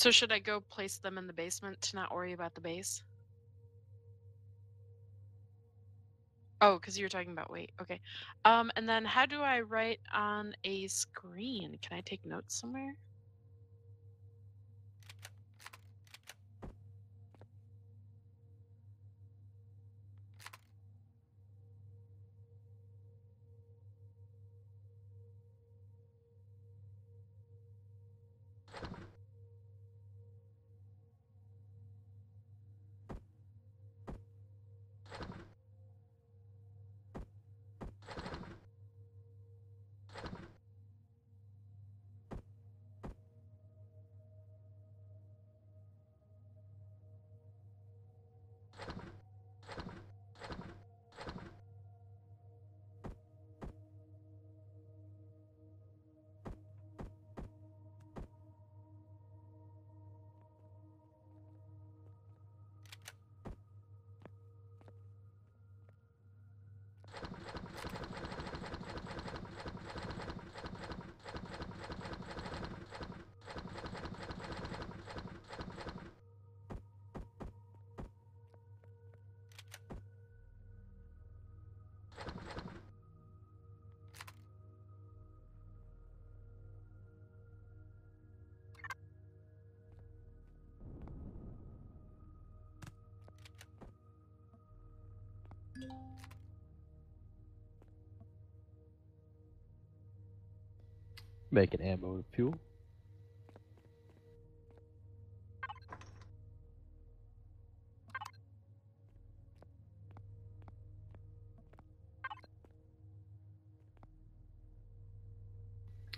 So should I go place them in the basement to not worry about the base? Oh, because you were talking about weight. Okay. And then how do I write on a screen? Can I take notes somewhere? Making ammo and fuel.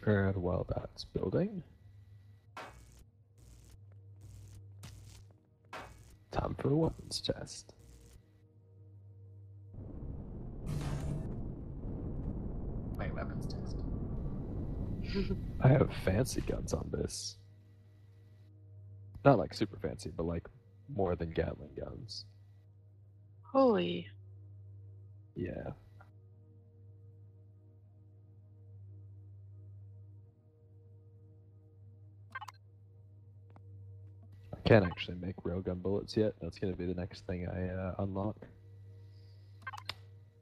And while that's building, time for a weapons test. Wait, weapons test. I have fancy guns on this. Not like super fancy, but like more than Gatling guns. Holy. Yeah. I can't actually make railgun bullets yet. That's going to be the next thing I unlock.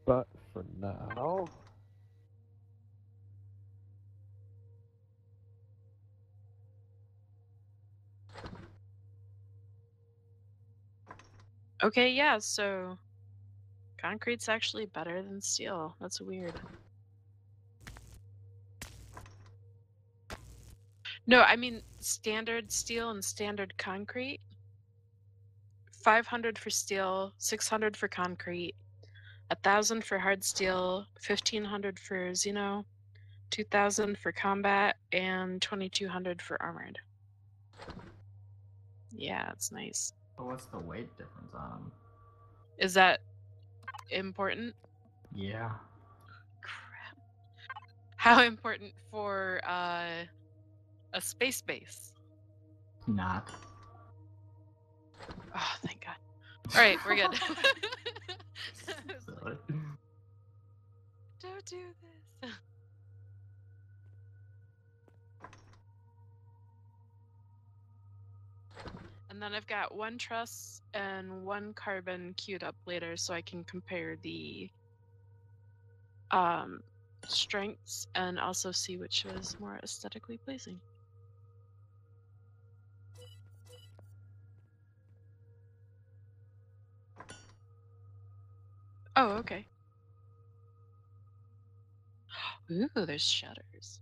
But for now... Okay, yeah, so concrete's actually better than steel. That's weird. No, I mean standard steel and standard concrete. 500 for steel, 600 for concrete, 1,000 for hard steel, 1,500 for Xeno, 2,000 for combat, and 2,200 for armored. Yeah, it's nice. But what's the weight difference on them? Is that important? Yeah. Crap. How important for a space base? Not. Oh, thank God. All right, we're good. Silly. Don't do this. And then I've got 1 truss and 1 carbon queued up later so I can compare the strengths and also see which was more aesthetically pleasing. Oh, okay. Ooh, there's shutters.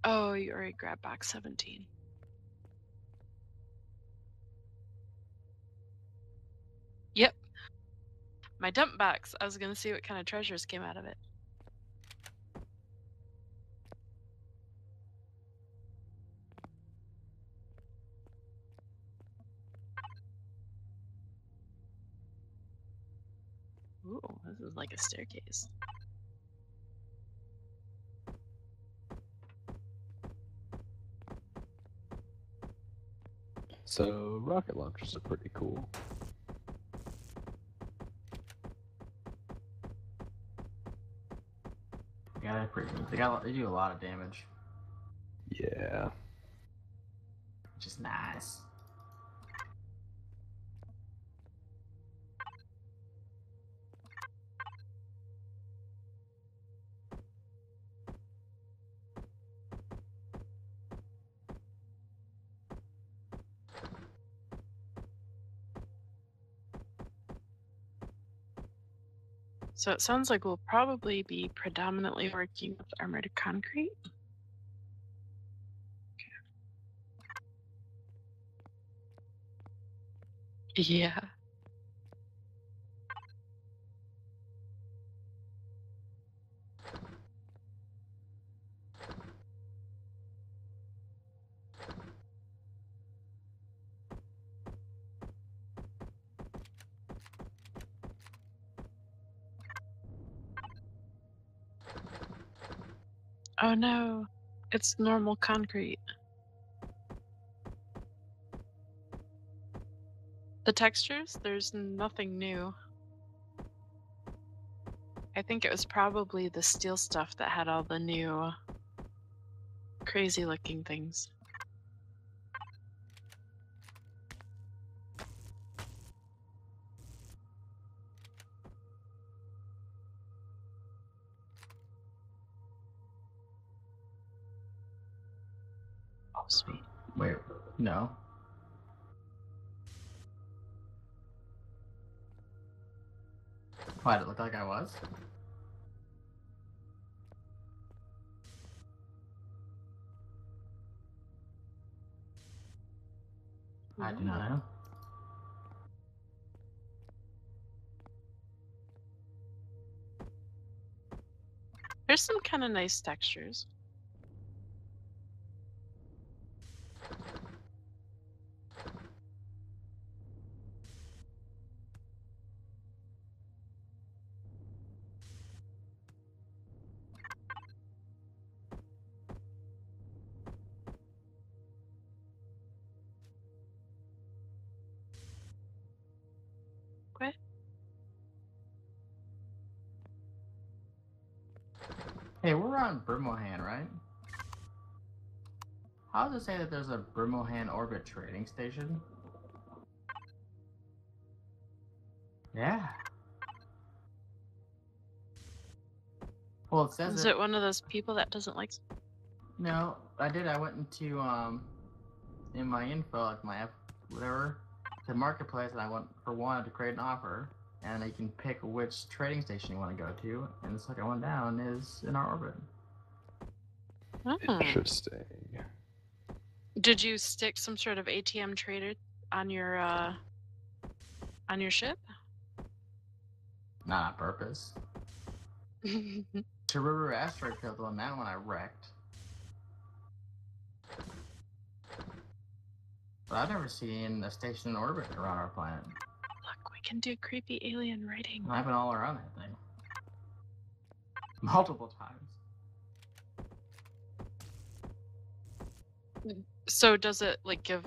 Oh, you already grabbed box 17. Yep. My dump box. I was gonna see what kind of treasures came out of it. Ooh, this is like a staircase. So rocket launchers are pretty cool. Yeah, they're pretty neat. They do a lot of damage, Yeah. which is nice. So it sounds like we'll probably be predominantly working with armored concrete. Yeah. Oh no, it's normal concrete. The textures, there's nothing new. I think it was probably the steel stuff that had all the new crazy looking things. Oh, sweet. Wait, no. Why did it look like I was? I do not know. There's some kind of nice textures. What? Hey, we're on Brimohan, right? How does it say that there's a Brimohan orbit trading station? Yeah. Well, it says Is it one of those people that doesn't like... No, I did. I went into in my info, like my whatever, the marketplace, and I wanted to create an offer, and you can pick which trading station you want to go to, and the second one down is in our orbit. Oh. Interesting. Did you stick some sort of ATM trader on your ship? Not on purpose. Taruru asteroid field on that one I wrecked. But I've never seen a station in orbit around our planet. Look, we can do creepy alien writing. And I've been all around that thing. Multiple times. So does it like give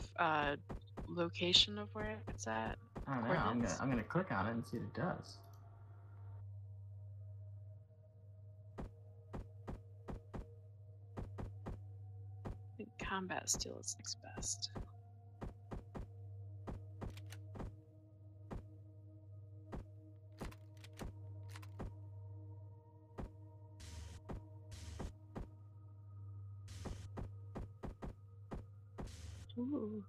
location of where it's at? I don't know. I'm gonna click on it and see what it does. I think combat still is next best. Ooh.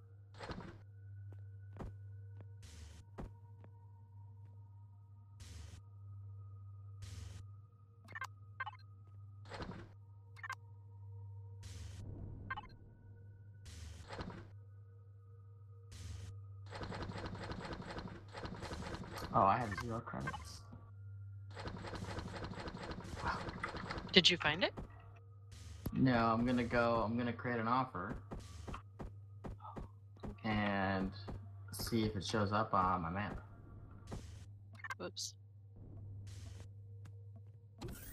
Oh, I have 0 credits. Did you find it? No, I'm gonna create an offer and see if it shows up on my map. Whoops.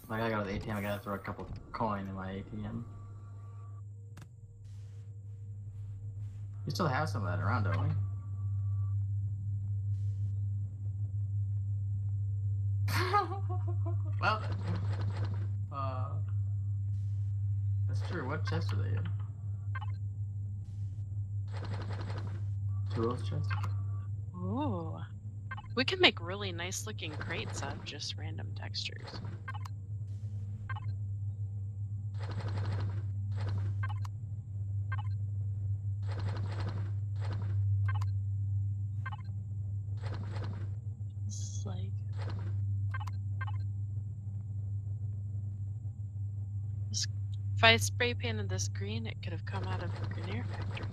Like I go to the ATM, I gotta throw a couple coin in my ATM. We still have some of that around, don't we? Well then. That's true. What chest are they in? Tools chest? Ooh. We can make really nice looking crates out of just random textures. It's like if I spray painted this green, it could have come out of a Grenier factory.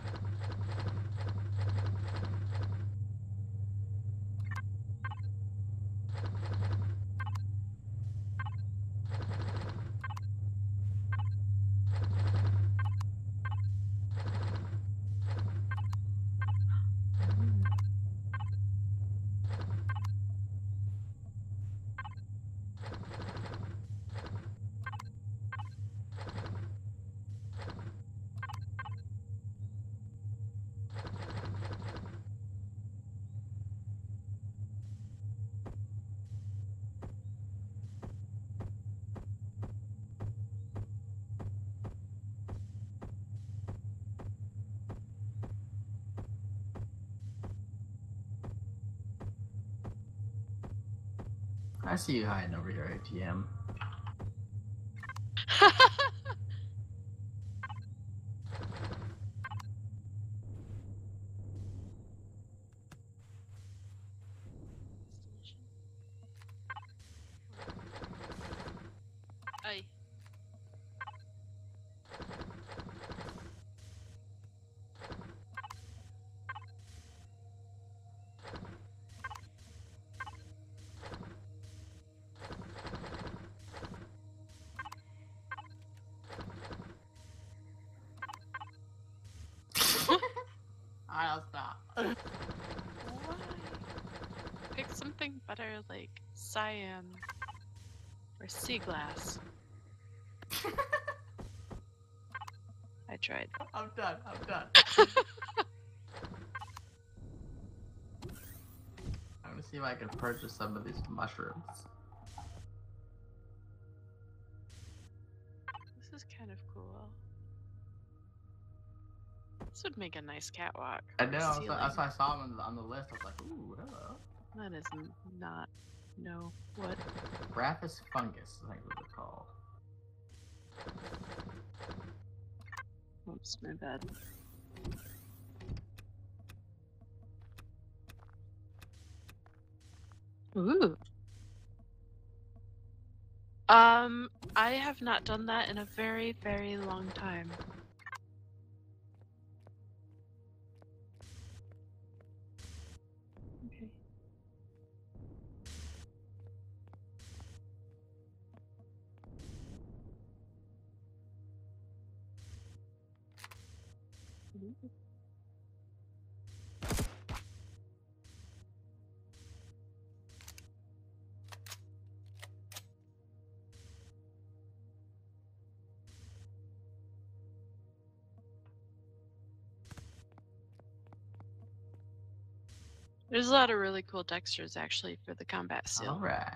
I see you hiding over here, ATM. Aye. I'll stop. Why? Pick something better like cyan or sea glass. I tried. I'm done. I'm done. I'm gonna see if I can purchase some of these mushrooms. This is kind of cool. This would make a nice catwalk. I or know. That's ceiling. why I saw them on the list. I was like, ooh, hello. That is not. No. What? Brathis fungus, I think is what they're called. Oops, my bad. Ooh. I have not done that in a very, very long time. Okay. Ooh. There's a lot of really cool textures actually for the combat seal. Alright.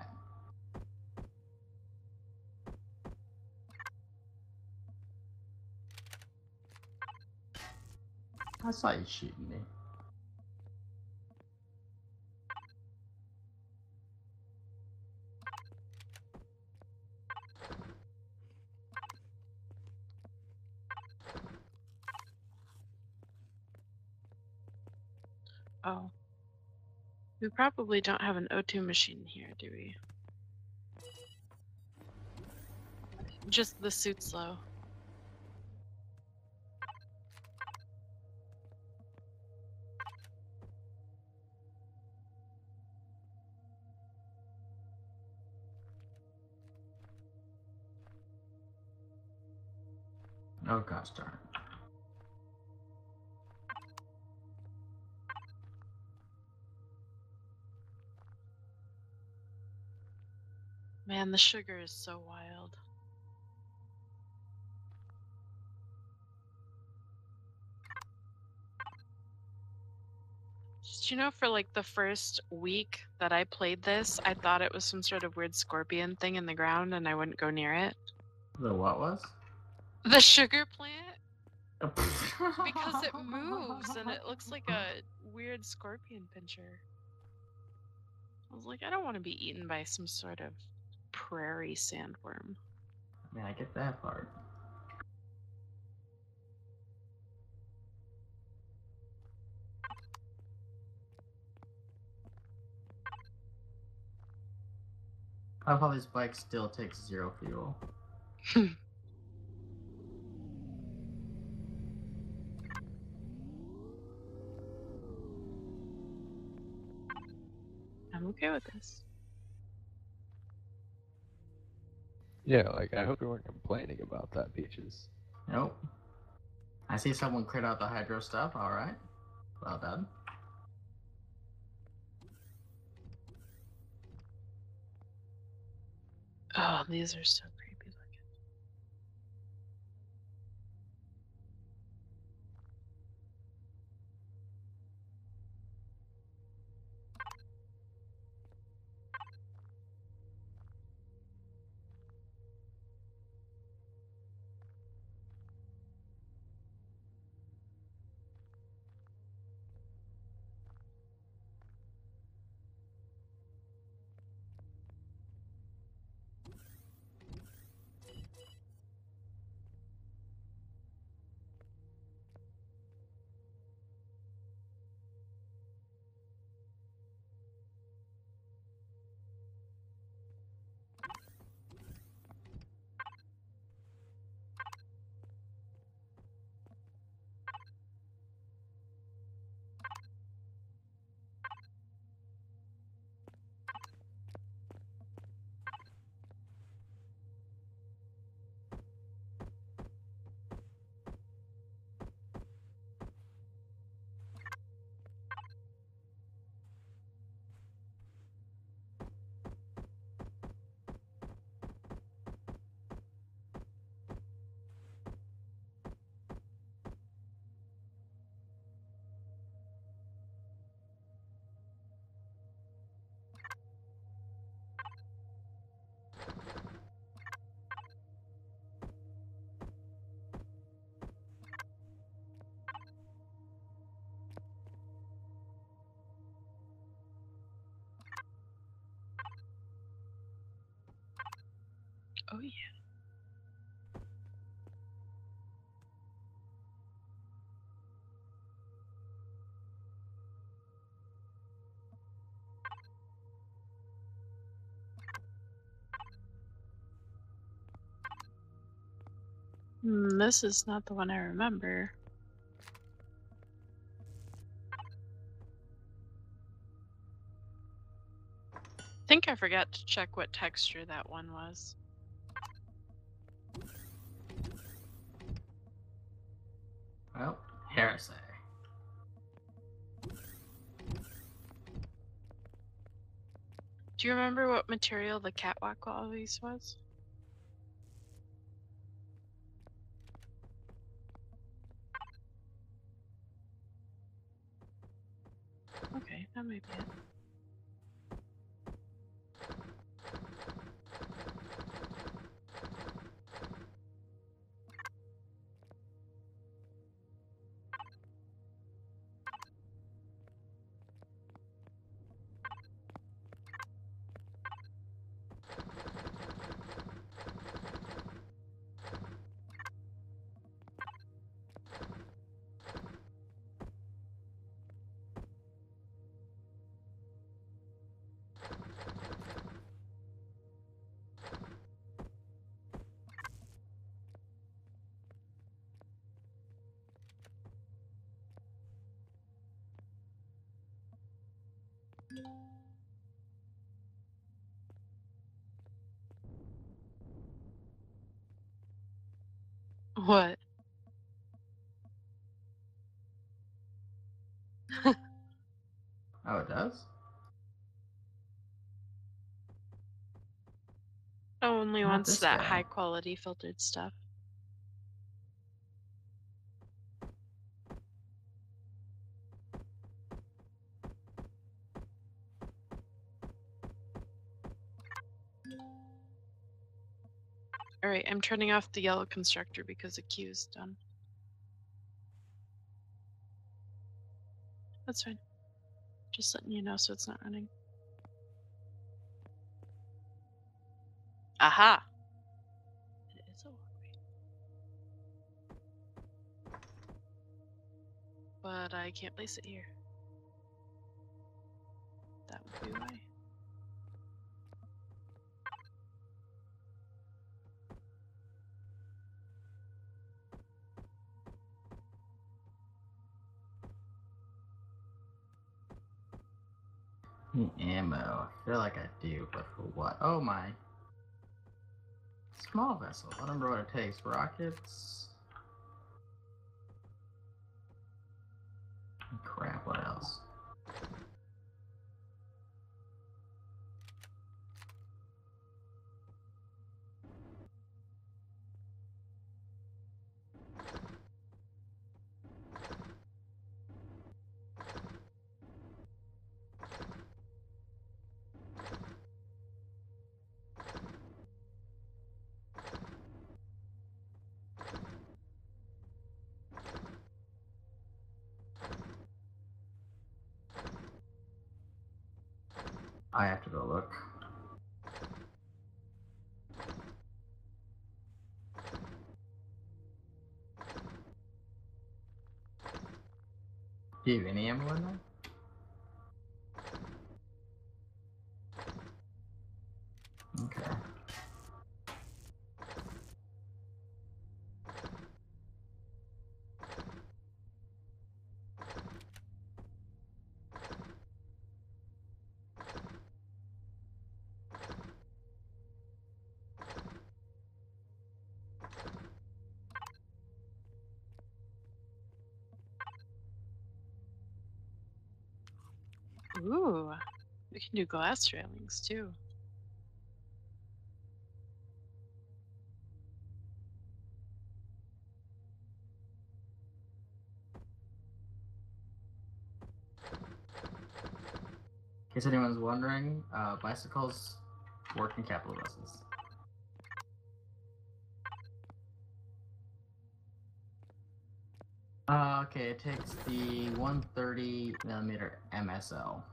I saw you shooting me. Oh. We probably don't have an O2 machine here, do we? Just the suit's low. Oh gosh darn. Man, the sugar is so wild. Just, you know, for like the first week that I played this, I thought it was some sort of weird scorpion thing in the ground and I wouldn't go near it. The what was? The sugar plant? Because it moves and it looks like a weird scorpion pincher. I was like, I don't want to be eaten by some sort of prairie sandworm. I mean, I get that part. I love how this bike still takes 0 fuel. I'm okay with this. Yeah, like, I hope you weren't complaining about that, Peaches. Nope. I see someone cleared out the hydro stuff. Alright. Well done. Oh, these are so creepy looking. Oh yeah. This is not the one I remember. I think I forgot to check what texture that one was. Well, heresy. Do you remember what material the catwalk always was? Okay, that might be it. What? Oh, it does? Only Not wants this that guy. high quality filtered stuff. Alright, I'm turning off the yellow constructor because the queue is done. That's fine. Just letting you know so it's not running. Aha! It is a walkway. But I can't place it here. That would be why. Ammo. I feel like I do, but for what? Oh my. Small vessel. I don't remember what it takes. Rockets. Crap, what else? I have to go look. Do you have any ammo in there? Okay. Ooh, we can do glass railings too. In case anyone's wondering, bicycles work in capital buses. Okay, it takes the 130mm MSL.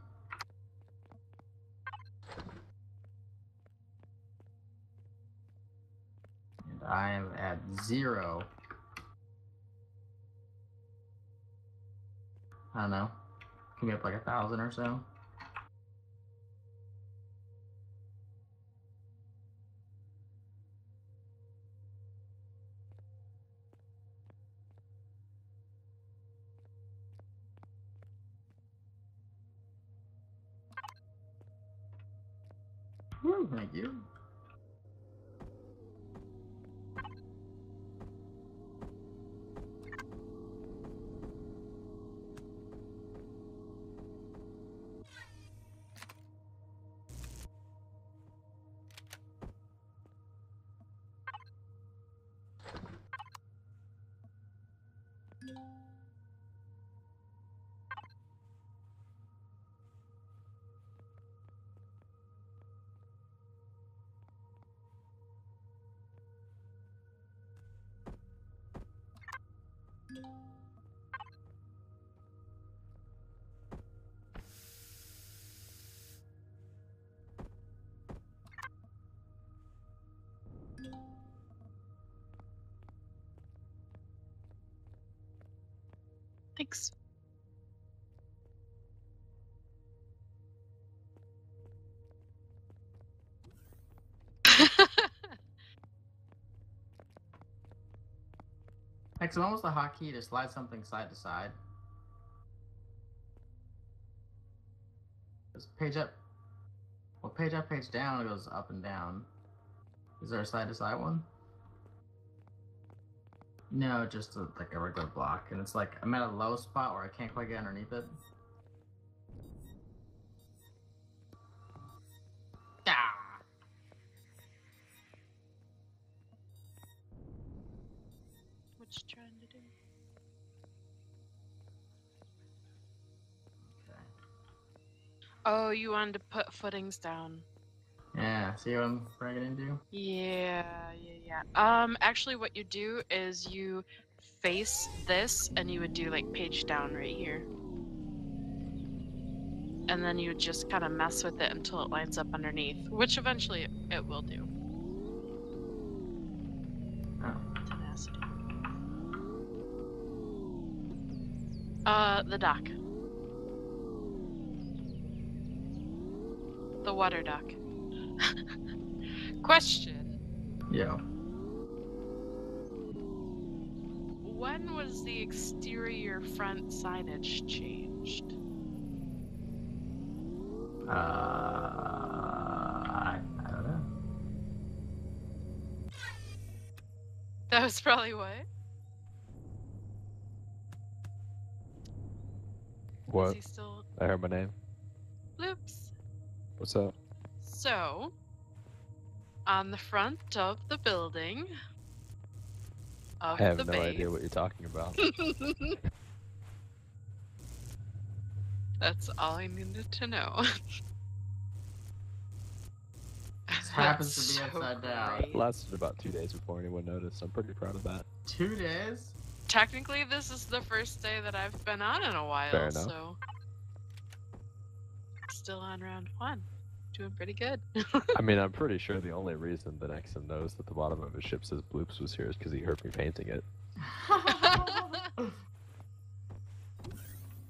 And I am at 0. I don't know. Can be up like 1,000 or so. Woo, thank you. Thanks. Actually, when was the hotkey to slide something side to side? It's page up. Well, page up, page down, it goes up and down. Is there a side to side one? No, just like a regular block. And it's like, I'm at a low spot where I can't quite get underneath it. Ah! it's trying to do. Okay. Oh, you wanted to put footings down. Yeah, see what I'm bringing into? Yeah. Actually, what you do is you face this, and you would do like page down right here. And then you would just kind of mess with it until it lines up underneath, which eventually it will do. Oh. Tenacity. The dock. The water dock. Question. Yeah. When was the exterior front signage changed? I don't know. That was probably what? Is What? he still... I heard my name. Bloops. What's up? So, on the front of the building, of I have the no base... idea what you're talking about. That's all I needed to know. This happens to be That's so upside down. great. It lasted about 2 days before anyone noticed. I'm pretty proud of that. 2 days? Technically, this is the first day that I've been on in a while, Fair enough. so... Still on round 1. Doing pretty good. I mean, I'm pretty sure the only reason that Exim knows that the bottom of his ship says Bloops was here is because he heard me painting it.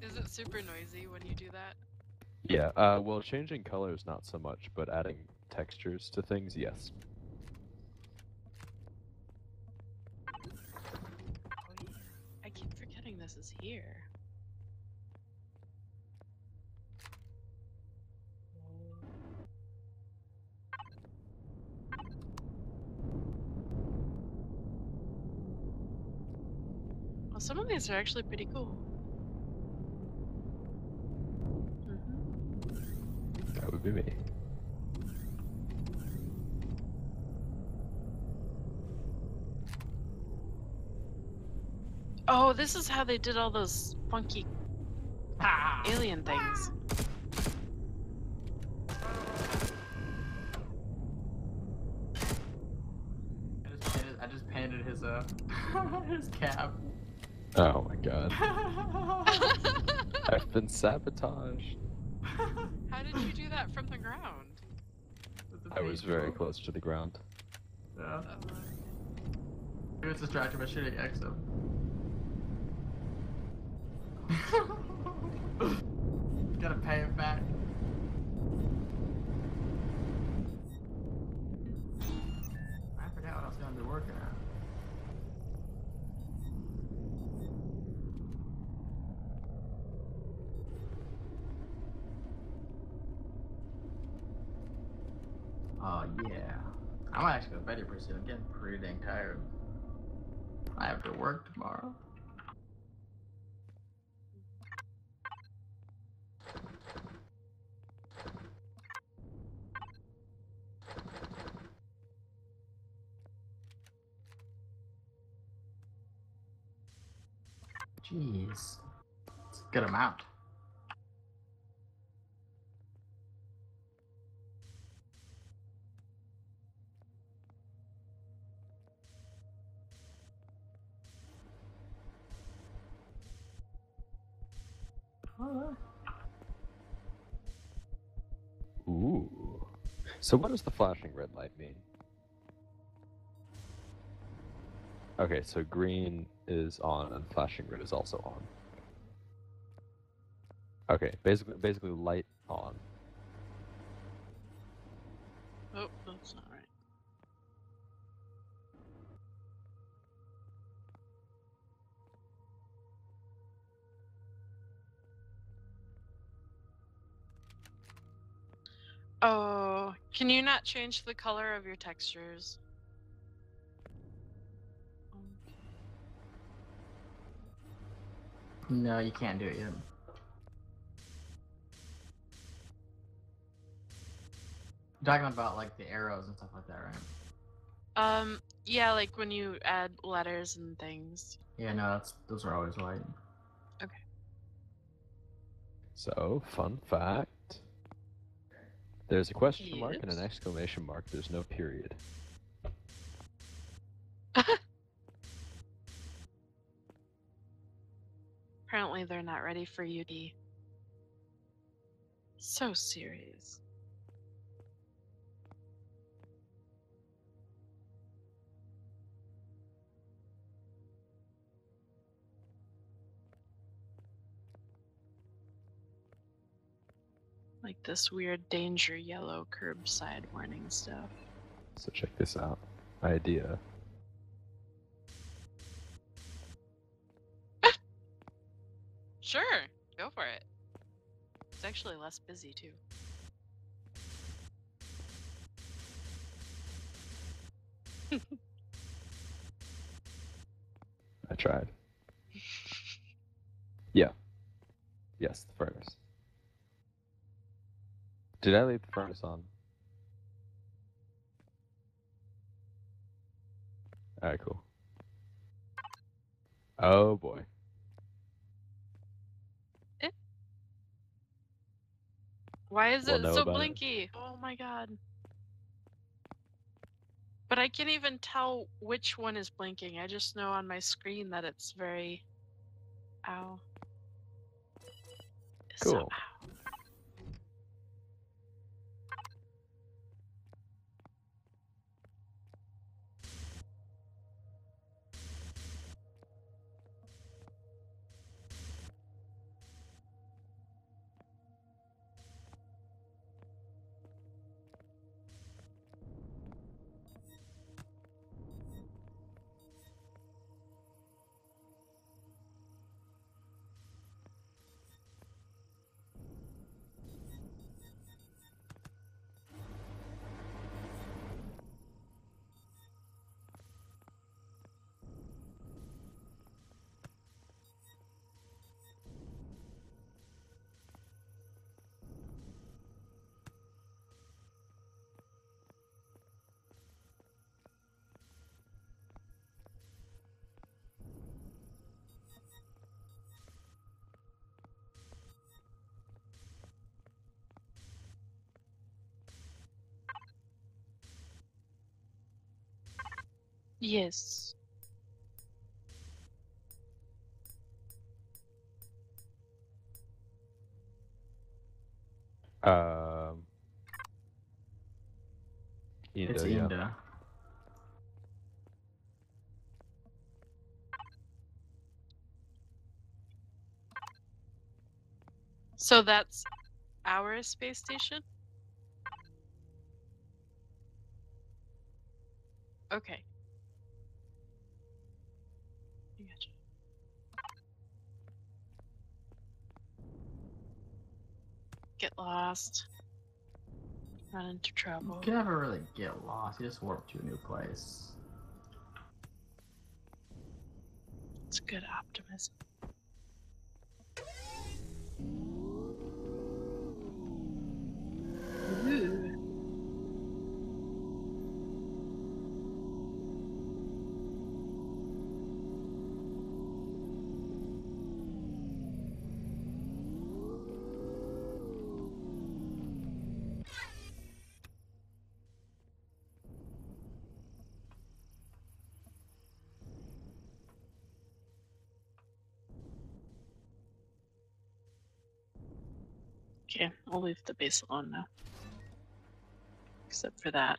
Is it super noisy when you do that? Yeah, well, changing colors, not so much, but adding textures to things, yes. Oh yeah. I keep forgetting this is here. Well, some of these are actually pretty cool. That would be me. Oh, this is how they did all those funky alien things. I just painted his his cap. Oh my god. I've been sabotaged. How did you do that from the ground? I was very close to the ground. Yeah. He was distracted by shooting Exim. Gotta pay him back. I forgot what I was gonna be working on. Oh yeah. I might actually go to bed here pretty soon. I'm getting pretty dang tired. I have to work tomorrow. Jeez. It's a good amount. Ooh. So what does the flashing red light mean? Okay, so green is on and flashing red is also on. Okay, basically light on. Oh, that's not right. Oh, can you not change the color of your textures? Okay. No, you can't do it yet. You're talking about like the arrows and stuff like that, right? Yeah, like when you add letters and things. Yeah, no, those are always white. Okay. So, fun fact. There's a question mark and an Yes. exclamation mark. There's no period. Apparently they're not ready for you to be so serious. Like this weird danger yellow curbside warning stuff. So check this out. Idea. Sure, go for it. It's actually less busy too. I tried. Yeah. Yes, the furnace. Did I leave the furnace on? Alright, cool. Oh boy. Why is We'll it know so about it. blinky? Oh my god. But I can't even tell which one is blinking. I just know on my screen that it's very... Ow. It's so Cool. ow. Yes. It's Inda, yeah. Inda. So that's our space station? Okay. I gotcha. Get lost. Run into You trouble. can never really get lost. You just warp to a new place. It's good optimism. Ooh. Okay, I'll leave the base alone now. Except for that.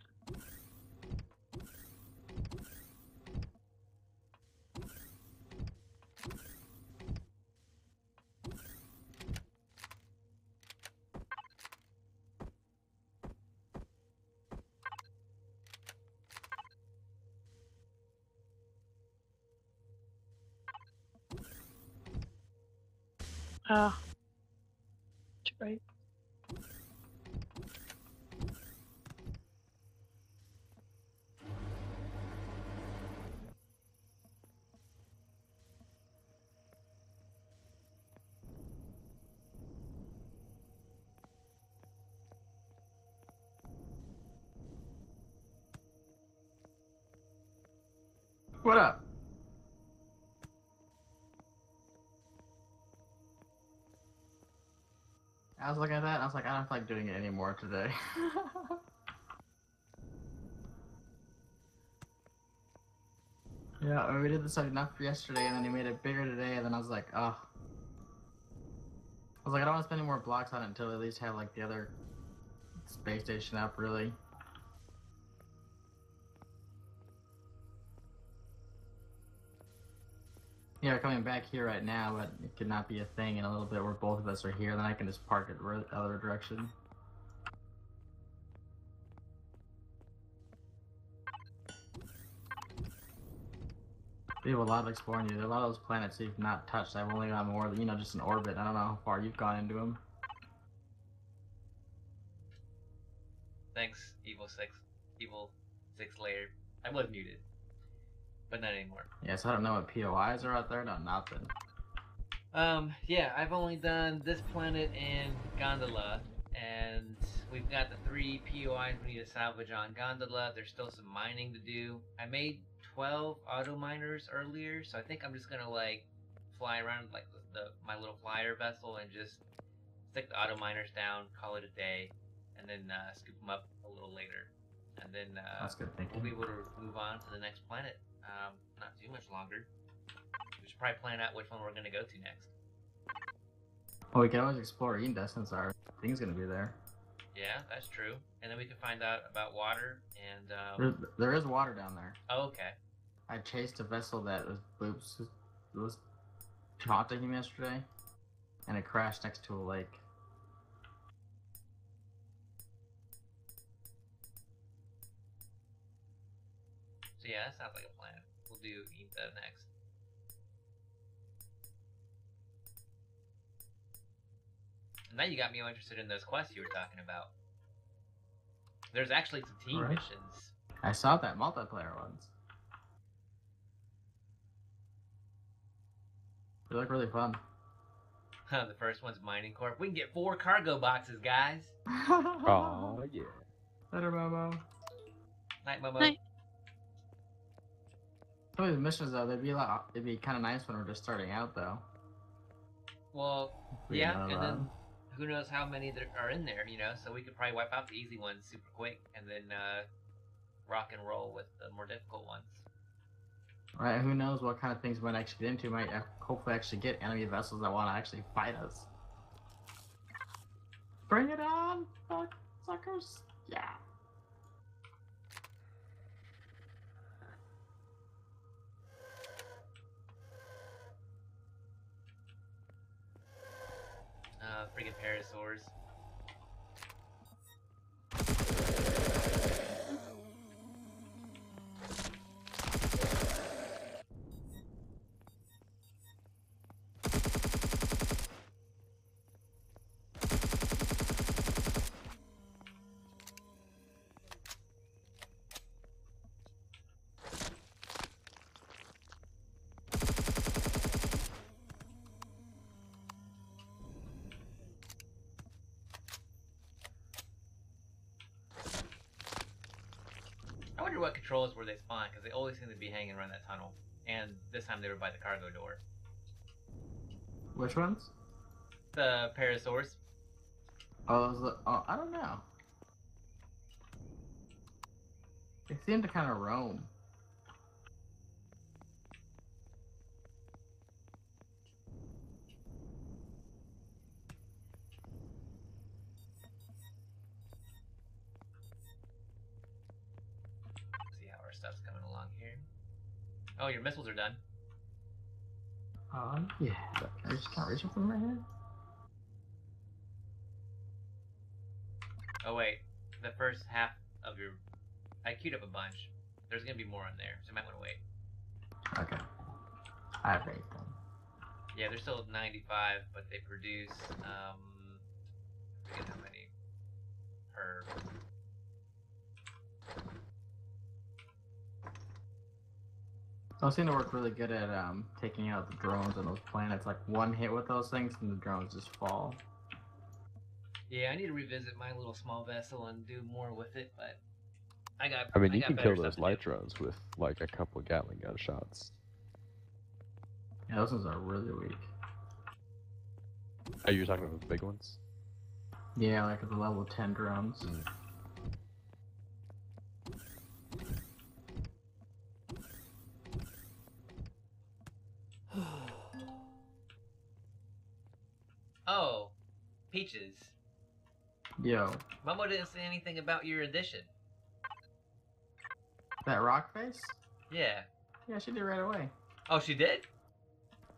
Oh. Too right. What up? I was looking at that and I was like, I don't feel like doing it anymore today. Yeah, we did this enough for yesterday and then he made it bigger today and then I was like, oh. I was like, I don't want to spend any more blocks on it until we at least have like the other space station up, really. Yeah, we're coming back here right now, but it could not be a thing in a little bit where both of us are here, then I can just park it the other direction. We have a lot of exploring to do. A lot of those planets you've not touched. I've only gone more, you know, just in orbit. I don't know how far you've gone into them. Thanks, Evil 6 layer. I was muted, but not anymore. Yeah, so I don't know what POIs are out there. No, nothing. Yeah, I've only done this planet and Gondola, and we've got the 3 POIs we need to salvage on Gondola. There's still some mining to do. I made 12 auto miners earlier, so I think I'm just gonna like fly around like my little flyer vessel and just stick the auto miners down, call it a day, and then scoop them up a little later, and then That's good thinking. we'll be able to move on to the next planet. Not too much longer. We should probably plan out which one we're gonna go to next. Well, we can always explore Enda since our thing's gonna be there. Yeah, that's true. And then we can find out about water and There is water down there. oh, okay. I chased a vessel that was taunting him yesterday, and it crashed next to a lake. So yeah, that sounds like a plan. We'll do Enta next. And now you got me all interested in those quests you were talking about. There's actually some team Right. missions. I saw that multiplayer ones. They look really fun. The first one's Mining Corp. We can get 4 cargo boxes, guys. Oh yeah. Better Momo. Night, Momo. Night. Some of these missions though, it'd be kind of nice when we're just starting out though. Well, We yeah, know and that. then who knows how many there are in there, you know? So we could probably wipe out the easy ones super quick, and then rock and roll with the more difficult ones. Right, who knows what kind of things we might actually get into. Might hopefully actually get enemy vessels that want to actually fight us. Bring it on, suckers! Yeah. Friggin' parasaurs. I wonder what controls where they spawn, because they always seem to be hanging around that tunnel. And this time they were by the cargo door. Which ones? The parasaurs. Oh, I don't know. They seem to kind of roam. See how our stuff's coming along here. Oh, your missiles are done. Oh, yeah. I just can't reach it from right here. Oh wait, the first half of your... I queued up a bunch. There's gonna be more on there, so you might want to wait. Okay. I have 8 then. Yeah, they're still at 95, but they produce, I forget how many per... Those seem to work really good at taking out the drones on those planets. Like one hit with those things and the drones just fall. Yeah, I need to revisit my little small vessel and do more with it, but I mean, you got can better kill those stuff to light do. drones with like a couple Gatling gun shots. Yeah, those ones are really weak. Are you talking about the big ones? Yeah, like the level 10 drones. Oh, Peaches. Yo, Momo didn't say anything about your addition. that rock face? Yeah. Yeah, she did right away. Oh, she did?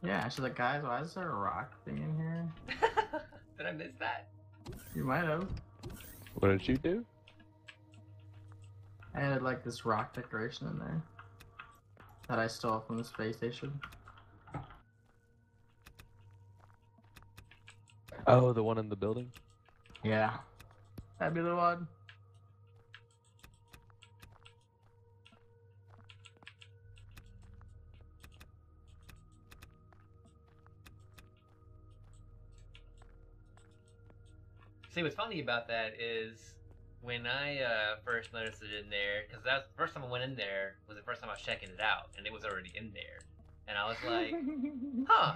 Yeah, she's like, guys, why is there a rock thing in here? Did I miss that? You might have. What did you do? I added like this rock decoration in there that I stole from the space station. Oh, the one in the building? Yeah. That'd be the one. See, what's funny about that is when I first noticed it in there, because that's the first time I went in there was the first time I was checking it out, and it was already in there. And I was like, huh,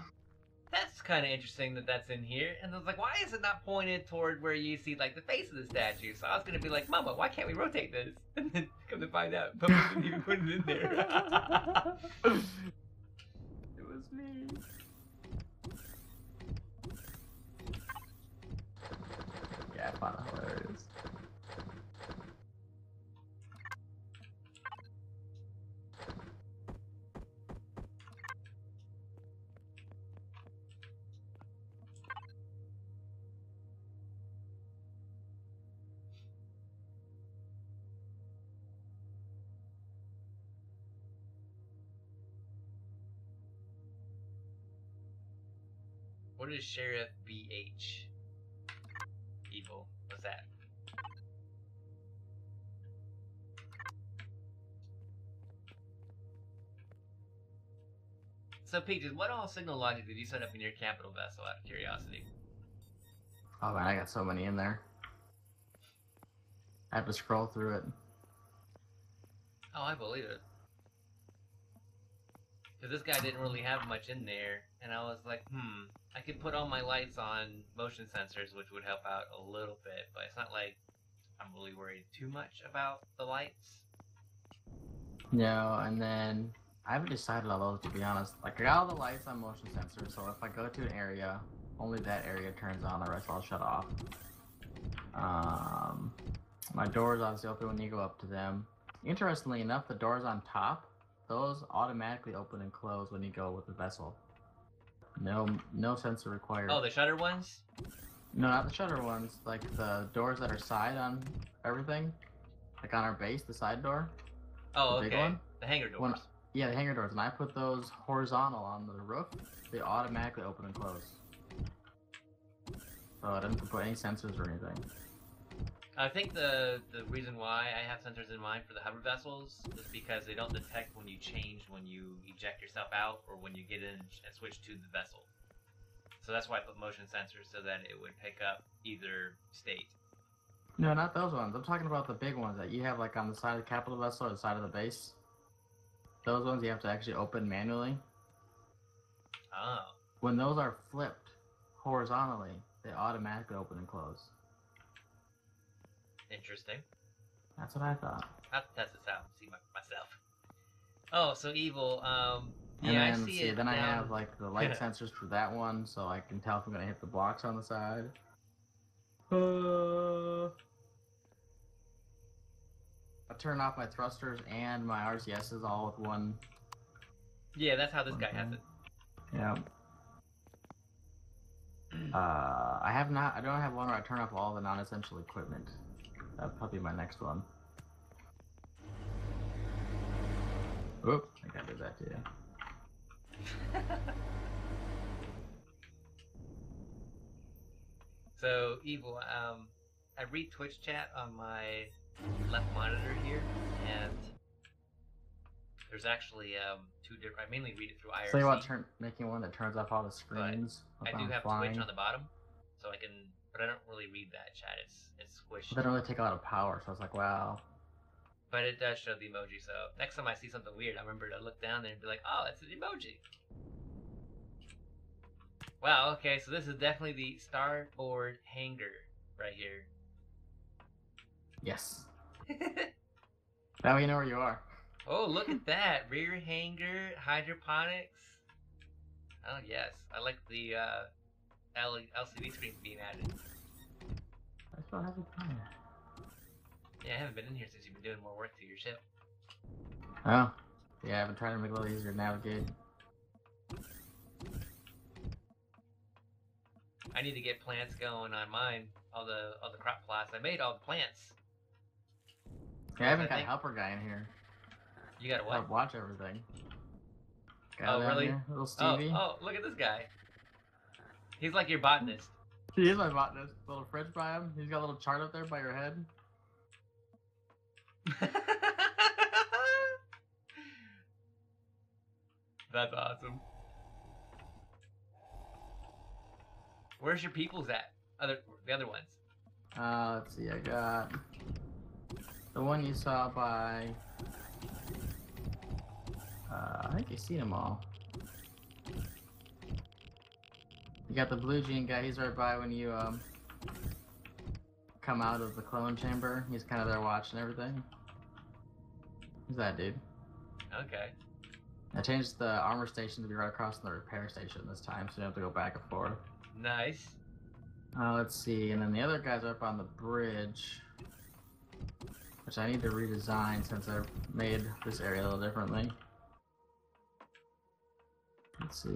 that's kind of interesting that that's in here. And I was like, why is it not pointed toward where you see like the face of the statue? So I was going to be like, Mama, why can't we rotate this? And then come to find out, Mama didn't even put it in there. It was me. Yeah, I found it hilarious. What is Sheriff BH? Evil. What's that? So, Peaches, what all signal logic did you set up in your capital vessel out of curiosity? Oh man, I got so many in there. I have to scroll through it. Oh, I believe it. Because this guy didn't really have much in there, and I was like, I could put all my lights on motion sensors, which would help out a little bit, but it's not like I'm really worried too much about the lights. No, and then I haven't decided on those, to be honest. Like, I got all the lights on motion sensors, so if I go to an area, only that area turns on, the rest I'll shut off. My doors obviously open when you go up to them. Interestingly enough, the doors on top, those automatically open and close when you go with the vessel. No sensor required. Oh, the shutter ones? No, not the shutter ones. Like the doors that are side on everything. Like on our base, the side door. Oh, the okay. big one. The hangar doors. Yeah, the hangar doors. When I put those horizontal on the roof, they automatically open and close. So I didn't put any sensors or anything. I think the reason why I have sensors in mind for the hover vessels is because they don't detect when you change, when you eject yourself out, or when you get in and switch to the vessel. So that's why I put motion sensors, so that it would pick up either state. No, not those ones. I'm talking about the big ones that you have like on the side of the capital vessel or the side of the base. Those ones you have to actually open manually. Oh. When those are flipped horizontally, they automatically open and close. Interesting. That's what I thought. I'll have to test this out and see myself. Oh, so evil. And Yeah, then, I see it. Then I have like the light sensors for that one, so I can tell if I'm gonna hit the blocks on the side. I turn off my thrusters and my RCSs all with one. Yeah, that's how this guy has it. Yeah. I don't have one where I turn off all the non-essential equipment. That'll probably be my next one. Oop, I think I did that to you. So, Evil, I read Twitch chat on my left monitor here, and there's actually two different. I mainly read it through IRC. So you want making one that turns off all the screens? I do have Twitch on the bottom, so I can, but I don't really read that chat. It's squished. It doesn't really take a lot of power, so I was like, wow. But it does show the emoji, so next time I see something weird, I remember to look down there and be like, oh, it's an emoji. Wow, okay, so this is definitely the starboard hangar right here. Yes. Now we know where you are. Oh, look at that. Rear hangar, hydroponics. Oh, yes. I like the LCD screen being added. That's what happened. Yeah, I haven't been in here since you've been doing more work to your ship. Oh. Yeah, I've been trying to make it a little easier to navigate. I need to get plants going on mine. All the crop plots. I made all the plants. Yeah, I haven't got a helper guy in here. You gotta what? Help watch everything. Oh, really? Here, little Stevie. Oh, look at this guy. He's like your botanist. He is my botanist. Little fridge by him. He's got a little chart up there by your head. That's awesome. Where's your peoples at? The other ones. Let's see. I got the one you saw by. I think you've seen them all. You got the blue jean guy. He's right by when you come out of the clone chamber. He's kind of there watching everything. Who's that dude? Okay. I changed the armor station to be right across from the repair station this time, so you don't have to go back and forth. Nice. Let's see, and then the other guys are up on the bridge, which I need to redesign since I've made this area a little differently. Let's see.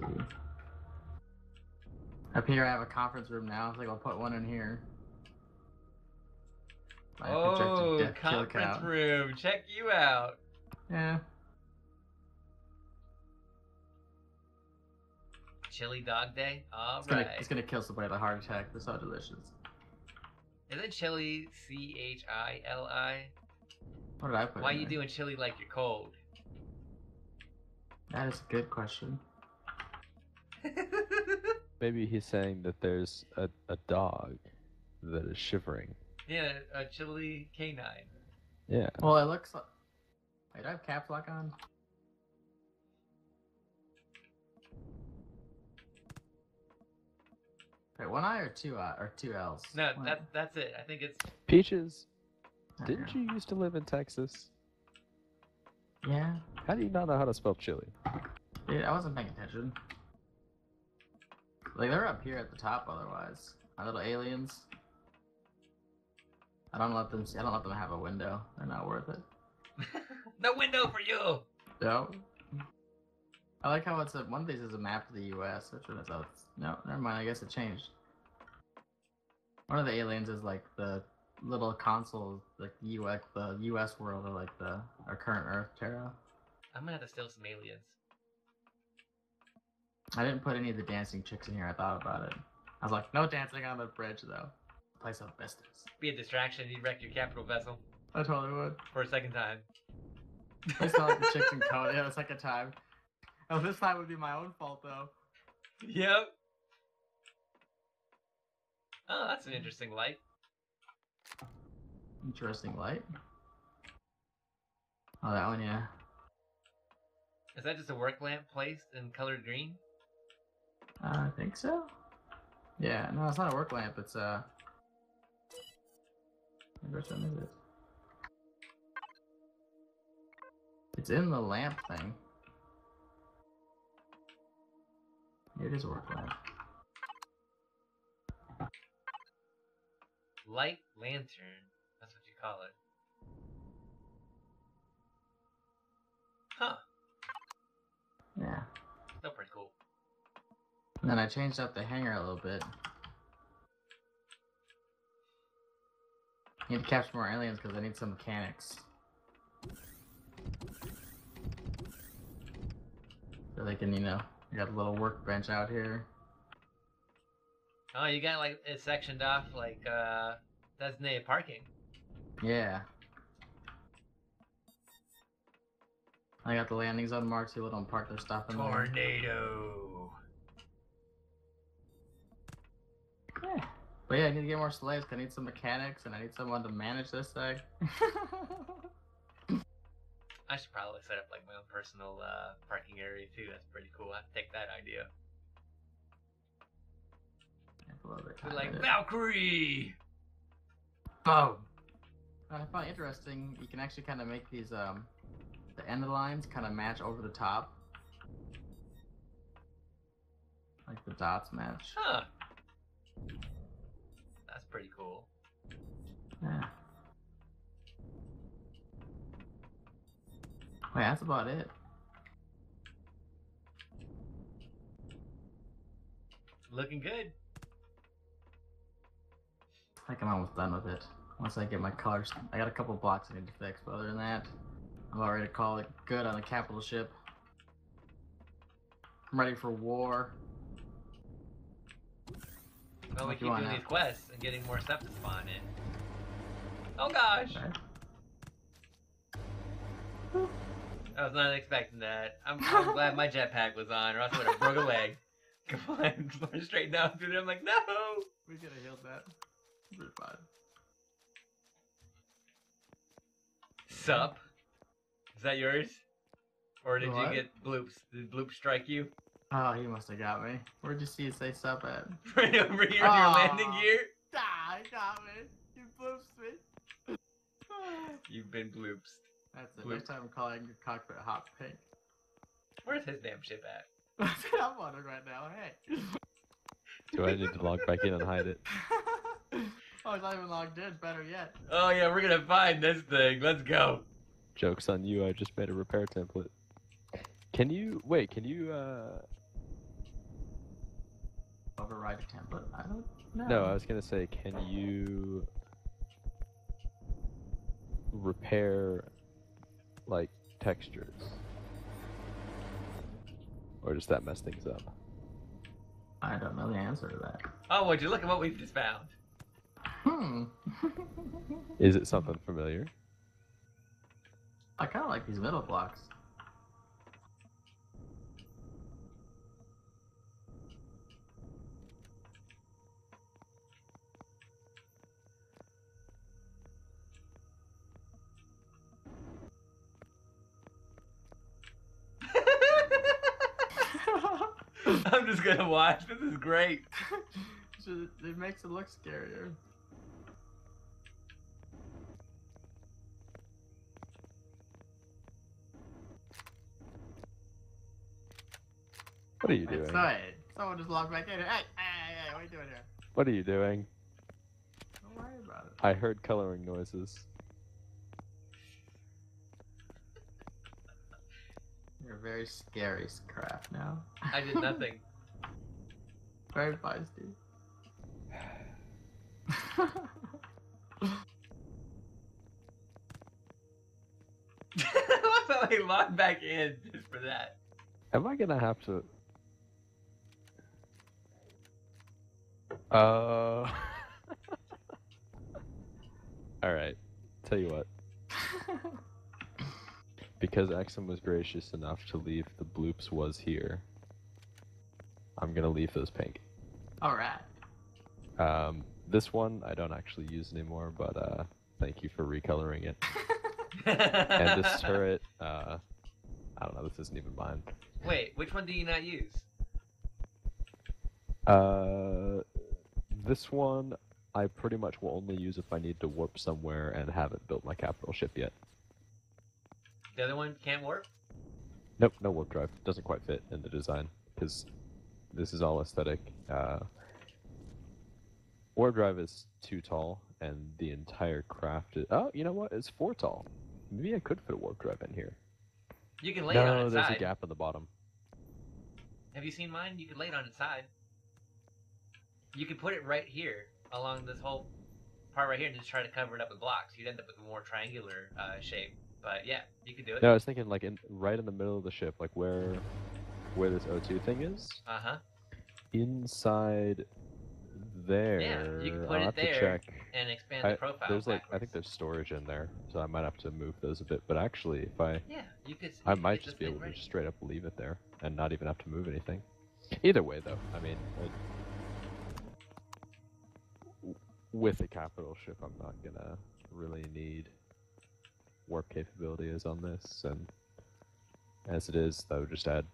Up here I have a conference room now, so I'll put one in here. My Oh, projected death kill conference count. room. Check you out. Yeah. Chili dog day. All It's right. gonna kill somebody with a heart attack. They're so delicious. Isn't chili CHILI? What did I put Why in you there? doing chili like you're cold? That is a good question. Maybe he's saying that there's a dog that is shivering. Yeah, a chili canine. Yeah. Well, it looks like... Wait, do I have caps lock on? Wait, one I or two L's? No, One- that's it. I think it's. Peaches, Okay. didn't you used to live in Texas? Yeah. How do you not know how to spell chili? Dude, I wasn't paying attention. Like, they're up here at the top otherwise. My little aliens. I don't let them have a window. They're not worth it. No window for you. No. I like how one of these is a map of the US. Which one is that? No, never mind, I guess it changed. One of the aliens is like the little console, like the US world, or like our current Earth, Terra. I'm gonna have to steal some aliens. I didn't put any of the dancing chicks in here. I thought about it. I was like, no dancing on the bridge though. Place of business. Be a distraction. You wreck your capital vessel I totally would. for a second time. I saw like the chicks in code the second time. Oh, this time would be my own fault though. Yep. Oh, that's an interesting light. Interesting light. Oh, that one, yeah. Is that just a work lamp placed in colored green? I think so. Yeah, no, it's not a work lamp. It's which one is it? It's in the lamp thing. It is a work lamp. Light lantern. That's what you call it. Huh. Yeah. Still pretty cool. And then I changed up the hanger a little bit. Need to capture more aliens because I need some mechanics. So they can, you got a little workbench out here. Oh, you got like it sectioned off like designated parking. Yeah. I got the landing zone marked so people don't park their stuff in there. Tornado. Yeah. But yeah, I need to get more slaves 'cause I need some mechanics and I need someone to manage this thing. I should probably set up like my own personal parking area too. That's pretty cool. I take that idea. Be like Valkyrie. Boom. I find it interesting. You can actually kind of make these the end lines kind of match over the top, like the dots match. Huh. That's pretty cool. Yeah. Wait, that's about it. Looking good. I think I'm almost done with it. Once I get my colors, I got a couple blocks I need to fix, but other than that, I'm about ready to call it good on the capital ship. I'm ready for war. Well, we keep doing these quests and getting more stuff to spawn in. Oh gosh! Okay. I was not expecting that. I'm glad my jetpack was on, or else I would have broke a leg. Flying straight down through there. I'm like, no! We could have healed that. We're fine. Sup? Is that yours? Or did What? you get bloops? Did bloop strike you? Oh, he must have got me. Where'd you see it say sup at? Right over here in your landing gear? Ah, he got me. You blooped me. You've been bloops. That's it. Bloop. Next time I'm calling your cockpit hot pink. Where's his damn ship at? I'm wondering right now. Hey. Do I need to log back in and hide it? Oh, it's not even logged in. Better yet. Oh yeah, we're gonna find this thing. Let's go. Joke's on you, I just made a repair template. Can you, wait, can you, Override a template? I don't know. No, I was gonna say, can you repair, like, textures? Or does that mess things up? I don't know the answer to that. Oh, would you look at what we've just found? Is it something familiar? I kind of like these middle blocks. I'm just gonna watch. This is great. It makes it look scarier. What are you doing? Sorry, someone just logged back in. Hey, what are you doing here? What are you doing? Don't worry about it. I heard coloring noises. You're a very scary craft now. I did nothing. Very feisty. I felt like log back in just for that. Am I gonna have to... Alright, tell you what. Because Exim was gracious enough to leave the bloops was here, I'm gonna leave those pink. Alright. This one I don't actually use anymore, but thank you for recoloring it. And this turret, I don't know, this isn't even mine. Wait, which one do you not use? This one I pretty much will only use if I need to warp somewhere and haven't built my capital ship yet. The other one can't warp? Nope, no warp drive. Doesn't quite fit in the design, because this is all aesthetic. Warp drive is too tall, and the entire craft is... Oh, you know what? It's 4 tall. Maybe I could fit a warp drive in here. You can lay it on No, its there's side. a gap on the bottom. Have you seen mine? You can lay it on its side. You can put it right here, along this whole part right here, and just try to cover it up with blocks. You'd end up with a more triangular shape. But yeah, you could do it. No, I was thinking like right in the middle of the ship, like where this O2 thing is. Uh-huh. Inside there. Yeah, you can put I'll it have to there check. and expand the profile There's like, I backwards. think there's storage in there, so I might have to move those a bit. But actually, if I, Yeah, you could. I you could might get just this be thing able to ready. just straight up leave it there and not even have to move anything. Either way, though, I mean, with a capital ship, I'm not gonna really need warp capability is on this, and as it is, that would just add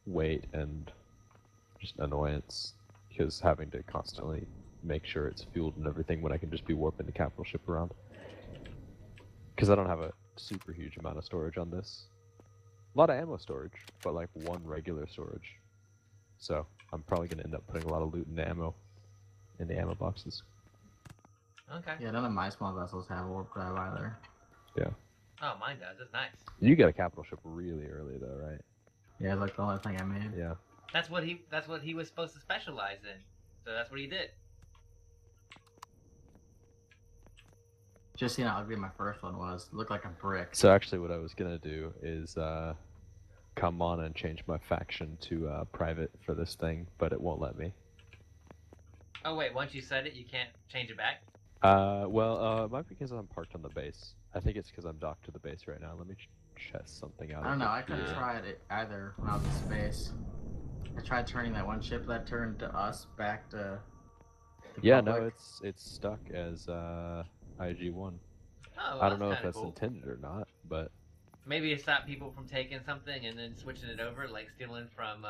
weight and just annoyance, because having to constantly make sure it's fueled and everything when I can just be warping the capital ship around. Because I don't have a super huge amount of storage on this. A lot of ammo storage, but like one regular storage. So I'm probably going to end up putting a lot of loot in the ammo boxes. Okay. Yeah, none of my small vessels have warp drive either. Yeah. Oh, mine does. That's nice. You got a capital ship really early though, right? Yeah, it's like the only thing I made. Yeah. That's what he was supposed to specialize in. So that's what he did. Just seeing how ugly my first one was. It looked like a brick. So actually what I was going to do is come on and change my faction to private for this thing, but it won't let me. Oh wait, once you set it, you can't change it back? Well, it might be because I'm parked on the base. I think it's because I'm docked to the base right now. Let me chest something out. I don't know, I couldn't try it either when I was in space. I tried turning that one ship that turned to us back to yeah, public. no, it's stuck as IG1. Oh, well, I don't know if kinda that's cool. intended or not, but Maybe to stop people from taking something and then switching it over, like stealing from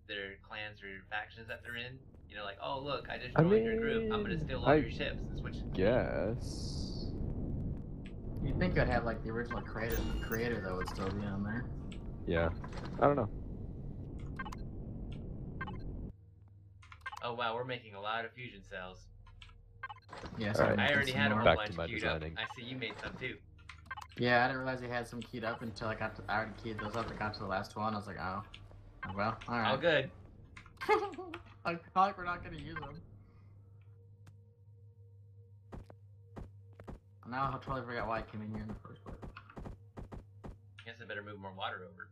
their clans or factions that they're in. You know, like, oh look, I just joined your group. I'm gonna steal all your ships and switch it. guess. You'd think I'd have like the original creator though would still be on there. Yeah, I don't know. Oh wow, we're making a lot of fusion cells. Yeah, Alright. I already had a whole Back bunch to my queued up. designing. I see you made some too. Yeah, I didn't realize he had some keyed up until I already keyed those up. I got to the last one. I was like, oh, well, all right. All good. like we're not gonna use them. Now I'll totally forget why I came in here in the first place. Guess I better move more water over.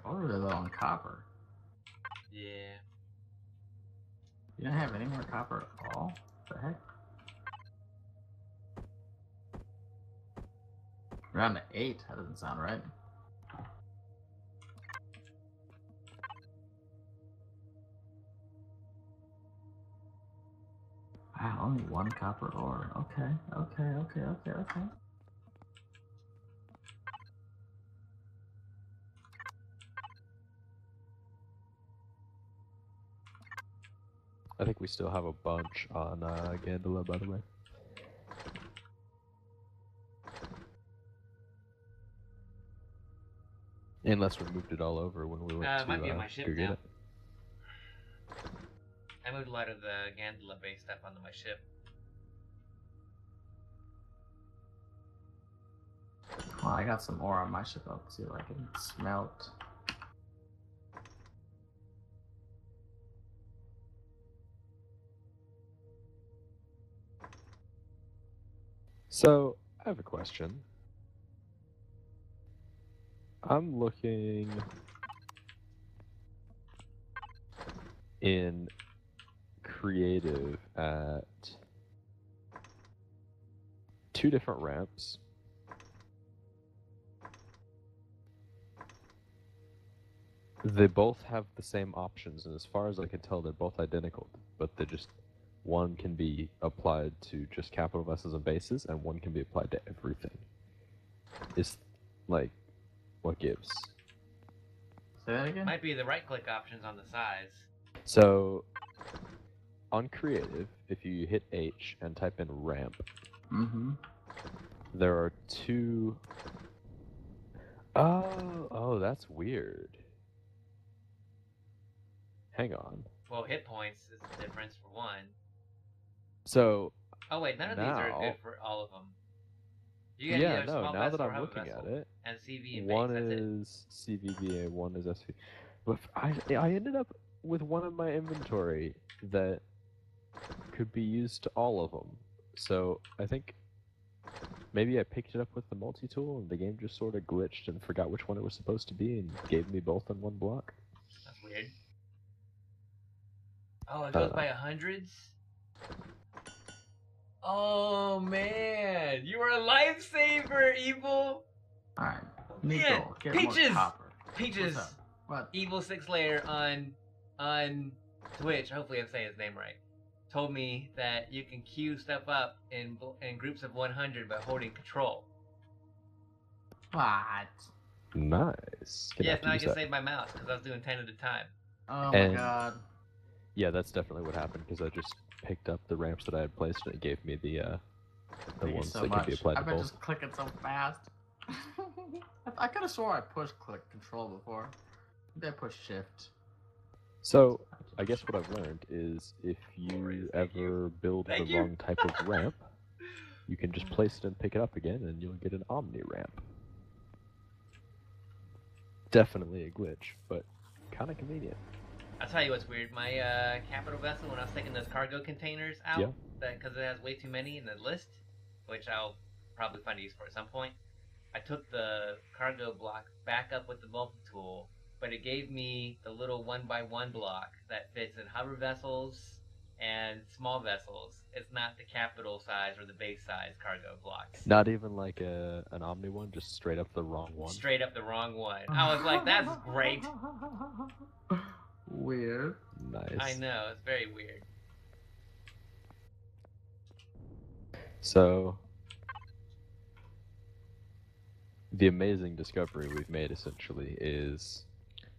Oh, really low on copper. Yeah. You don't have any more copper at all? What the heck? Around to 8, that doesn't sound right. Wow, only 1 copper ore. Okay. I think we still have a bunch on Gandala, by the way. Unless we moved it all over when we went to Might be on my ship go get now. it. I moved a lot of the Gandala base stuff onto my ship. Well, I got some ore on my ship. I'll see if I can smelt. So, I have a question. I'm looking in creative at 2 different ramps. They both have the same options, and as far as I can tell, they're both identical, but they're just one can be applied to just capital vessels and bases, and one can be applied to everything. It's like, what gives? Say that again? Might be the right-click options on the sides. So, on creative, if you hit H and type in ramp, there are 2... Oh, that's weird. Hang on. Well, hit points is the difference for one. So, Oh wait, none of these are good for all of them. You got yeah, either no, small now vessel that or I'm hub looking vessel, at it, and CV and one base, that's it. is CVVA, one is SV. But I ended up with one in my inventory that could be used to all of them. So I think Maybe I picked it up with the multi-tool and the game just sort of glitched and forgot which one it was supposed to be and gave me both in one block. That's weird. Oh, it goes by hundreds? Oh, man. You are a lifesaver, Evil. Alright. Man, Nico, get Peaches! more copper. Peaches. What's up? What? Evil 6-layer on Twitch, hopefully I'm saying his name right, told me that you can queue stuff up in groups of 100 by holding control. What? Nice. Yes, now I can save my mouse because I was doing 10 at a time. Oh my god. Yeah, that's definitely what happened because I just picked up the ramps that I had placed and it gave me the ones that can be applied to I've been both. just clicking so fast. I could have swore I pushed click control before. Maybe I pushed shift. So, I guess what I've learned is if you ever build the wrong type of ramp, you can just place it and pick it up again and you'll get an Omni ramp. Definitely a glitch, but kind of convenient. I'll tell you what's weird. My capital vessel, when I was taking those cargo containers out, because it has way too many in the list, which I'll probably find a use for at some point, I took the cargo block back up with the multi-tool, but it gave me the little 1x1 block that fits in hover vessels and small vessels. It's not the capital size or the base size cargo blocks. Not even like an Omni one, just straight up the wrong one? Straight up the wrong one. I was like, that's great. Weird. Nice. I know, it's very weird. So, the amazing discovery we've made essentially is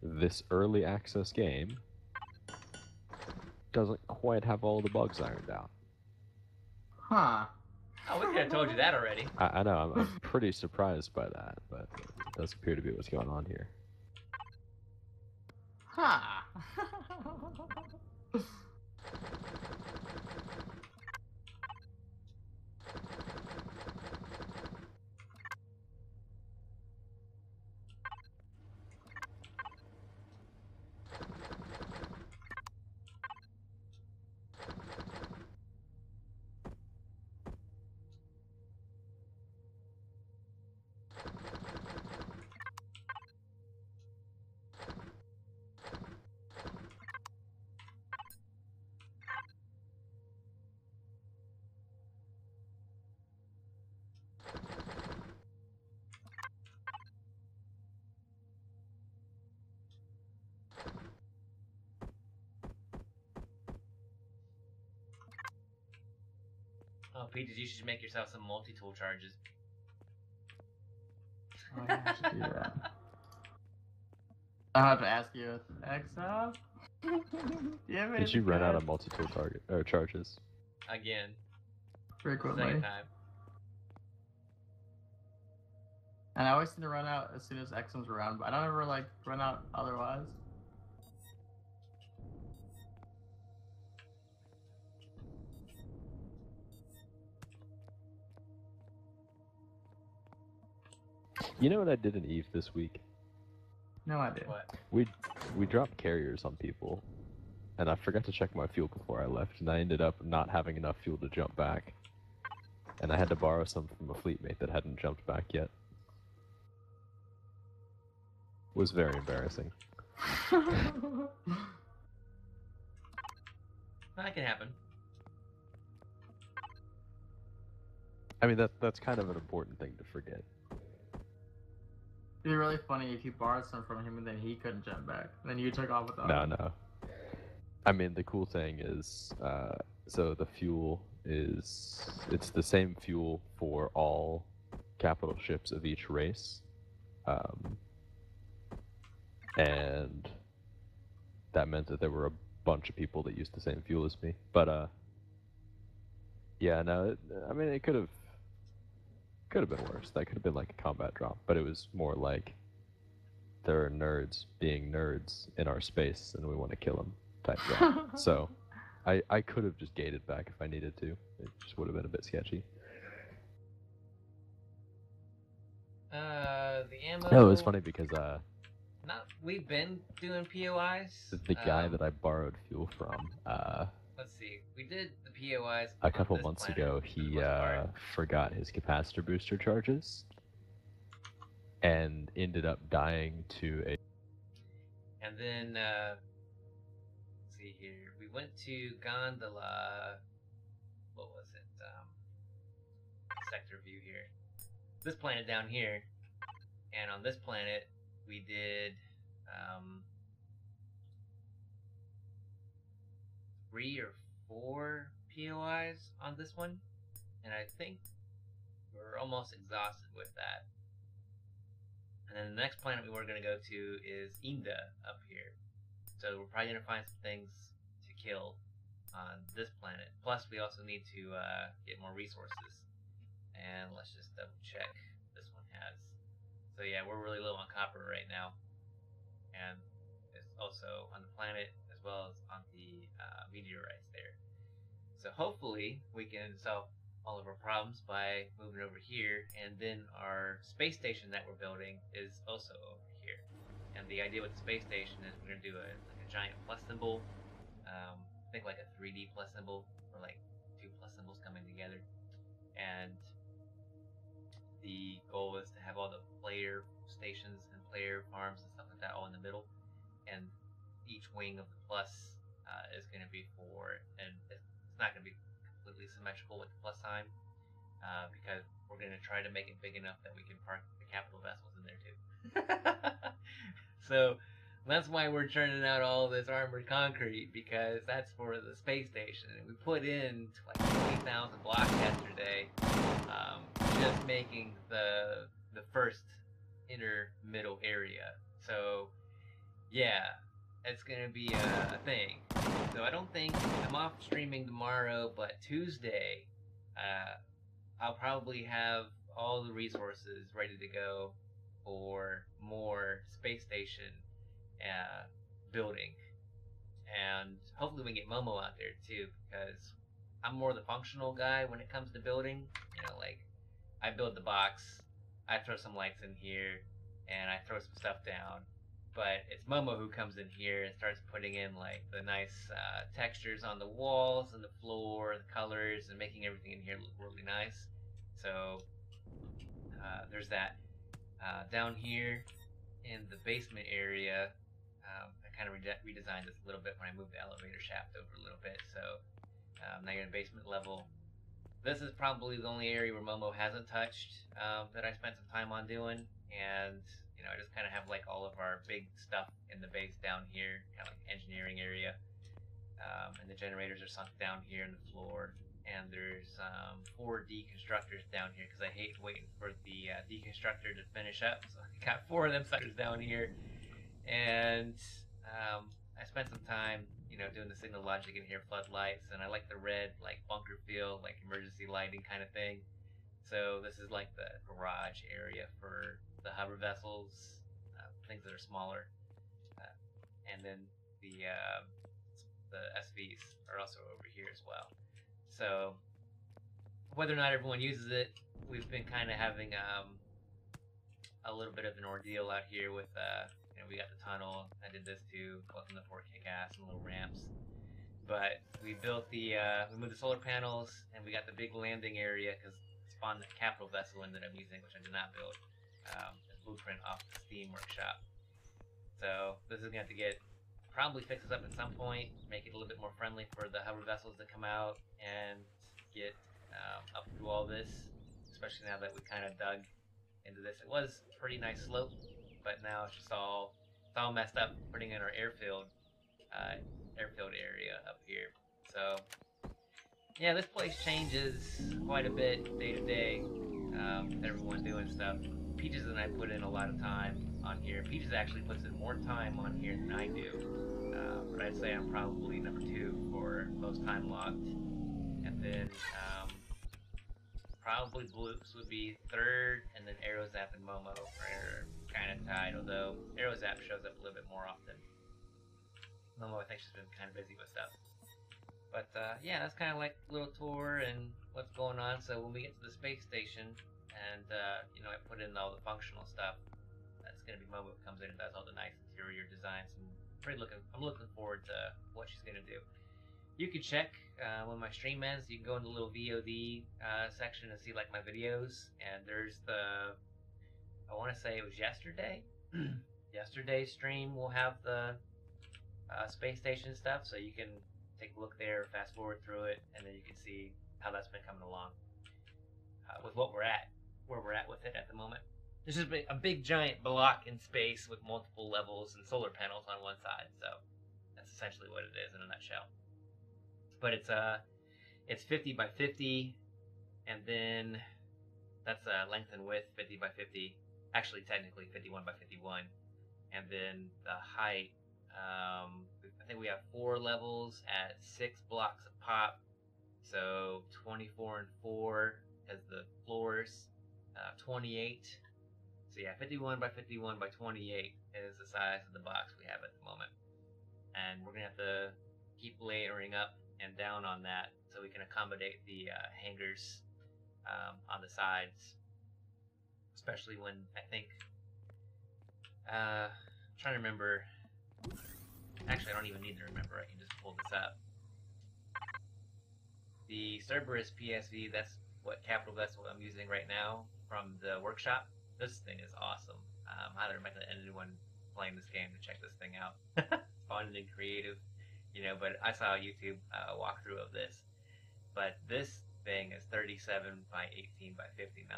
this early access game doesn't quite have all the bugs ironed out. Huh. Oh, we could have told you that already. I know, I'm pretty surprised by that, but it does appear to be what's going on here. Huh. Oh, Peaches, you should make yourself some multi-tool charges. Oh, yeah, I should do that. I'll have to ask you, Exa? Did you run out of multi-tool charges? Again. Frequently. Second time. And I always seem to run out as soon as Exim's around, but I don't ever like run out otherwise. You know what I did in Eve this week? No idea. What? We dropped carriers on people, and I forgot to check my fuel before I left, and I ended up not having enough fuel to jump back. And I had to borrow some from a fleet mate that hadn't jumped back yet. It was very embarrassing. That can happen. I mean, that's kind of an important thing to forget. It'd be really funny if you borrowed some from him and then he couldn't jump back. Then you took off without him. No. I mean, the cool thing is, so the fuel is, it's the same fuel for all capital ships of each race. And that meant that there were a bunch of people that used the same fuel as me. But, yeah, no, I mean, it could have been worse. That could have been like a combat drop, but it was more like there are nerds being nerds in our space and we want to kill them type drop. So I could have just gated back if I needed to. It just would have been a bit sketchy. The ammo... No, it was funny because we've been doing POIs. the guy that I borrowed fuel from let's see. We did the POIs A on couple this months planet ago, for the he most part. forgot his capacitor booster charges and ended up dying to a. And then, let's see here. We went to Gondola. What was it? Sector view here. This planet down here. And on this planet, we did 3 or 4 POIs on this one. And I think we're almost exhausted with that. And then the next planet we were going to go to is Inda up here. So we're probably going to find some things to kill on this planet. Plus, we also need to get more resources. And let's just double check this one has. So yeah, we're really low on copper right now. And it's also on the planet as well as on the meteorites there. So hopefully we can solve all of our problems by moving over here. And then our space station that we're building is also over here. And the idea with the space station is we're going to do a giant plus symbol. Think like a 3D plus symbol, or like 2 plus symbols coming together. And the goal is to have all the player stations and player farms and stuff like that all in the middle. And each wing of the plus is going to be for, and it's not going to be completely symmetrical with the plus sign, because we're going to try to make it big enough that we can park the capital vessels in there too. So that's why we're churning out all this armored concrete, because that's for the space station. And we put in like 20,000 blocks yesterday, just making the first inner middle area. So yeah, it's gonna be a thing. So I don't think I'm off streaming tomorrow, but Tuesday, I'll probably have all the resources ready to go for more space station building, and hopefully we can get Momo out there too, because I'm more the functional guy when it comes to building. You know, like I build the box, I throw some lights in here, and I throw some stuff down. But it's Momo who comes in here and starts putting in like the nice textures on the walls and the floor, the colors, and making everything in here look really nice. So there's that. Down here in the basement area, I kind of redesigned this a little bit when I moved the elevator shaft over a little bit. So now you're in basement level. This is probably the only area where Momo hasn't touched that I spent some time on doing. And you know, I just kind of have like all of our big stuff in the base down here, kind of like engineering area. And the generators are sunk down here in the floor. And there's 4 deconstructors down here because I hate waiting for the deconstructor to finish up. So I got 4 of them suckers down here. And I spent some time, you know, doing the signal logic in here, floodlights, and I like the red, like bunker feel, like emergency lighting kind of thing. So this is like the garage area for the hover vessels, things that are smaller, and then the SVs are also over here as well. So whether or not everyone uses it, we've been kind of having a little bit of an ordeal out here with you know, we got the tunnel. I did this too, collecting the 4 kick-ass and little ramps. But we built the we moved the solar panels, and we got the big landing area because spawned the capital vessel in that I'm using, which I did not build. A blueprint off the Steam workshop. So this is going to have to get probably fix this up at some point, make it a little bit more friendly for the hover vessels to come out and get up through all this, especially now that we kind of dug into this. It was a pretty nice slope, but now it's just all messed up putting in our airfield area up here. So yeah, this place changes quite a bit day to day with everyone doing stuff. Peaches and I put in a lot of time on here. Peaches actually puts in more time on here than I do. But I'd say I'm probably number 2 for most time logged. And then probably Bloops would be 3rd, and then Aerozap and Momo are kind of tied, although Aerozap shows up a little bit more often. Momo, I think she's been kind of busy with stuff. But yeah, that's kind of like a little tour and what's going on. So when we get to the space station, and you know, I put in all the functional stuff, that's gonna be Momo who comes in and does all the nice interior designs. And I'm looking forward to what she's gonna do. You can check when my stream ends. You can go in the little VOD section and see like my videos. And there's I want to say it was yesterday. Yesterday's stream will have the space station stuff, so you can take a look there, fast forward through it, and then you can see how that's been coming along with where we're at with it at the moment. There's just a big giant block in space with multiple levels and solar panels on one side, so that's essentially what it is in a nutshell. But it's 50 by 50, and then that's length and width 50 by 50. Actually, technically 51 by 51, and then the height. I think we have 4 levels at 6 blocks a pop, so 24 and 4 as the floors, 28. So yeah, 51 by 51 by 28 is the size of the box we have at the moment, and we're gonna have to keep layering up and down on that so we can accommodate the hangers on the sides, especially when I think I'm trying to remember. Actually, I don't even need to remember. I can just pull this up. The Cerberus PSV, that's what capital vessel I'm using right now from the workshop. This thing is awesome. I highly recommend anyone playing this game to check this thing out. Fun and creative, you know. But I saw a YouTube walkthrough of this. But this thing is 37 by 18 by 59.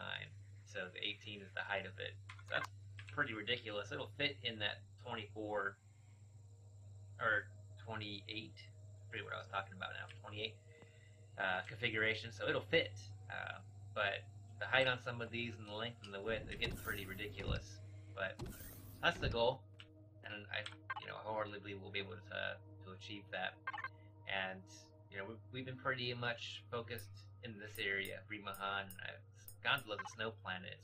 So the 18 is the height of it. So that's pretty ridiculous. It'll fit in that 24 or 28. I forget what I was talking about now. 28 configuration. So it'll fit. But the height on some of these and the length and the width, it gets pretty ridiculous. But that's the goal, and I wholeheartedly believe we'll be able to achieve that. And we've been pretty much focused in this area, Rimahan. Gondola's a snow planet.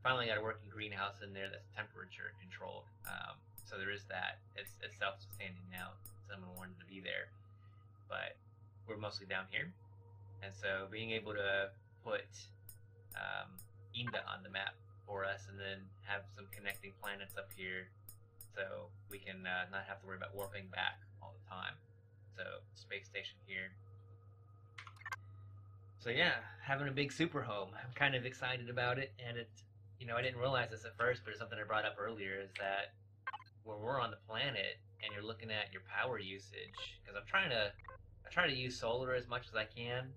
Finally got a working greenhouse in there that's temperature controlled. So there is that. It's self-sustaining now. Someone wanted to be there, but we're mostly down here, and so being able to put Inda on the map for us, and then have some connecting planets up here, so we can not have to worry about warping back all the time. So space station here. So yeah, having a big super home. I'm kind of excited about it, and I didn't realize this at first, but it's something I brought up earlier, is that when we're on the planet and you're looking at your power usage, because I try to use solar as much as I can,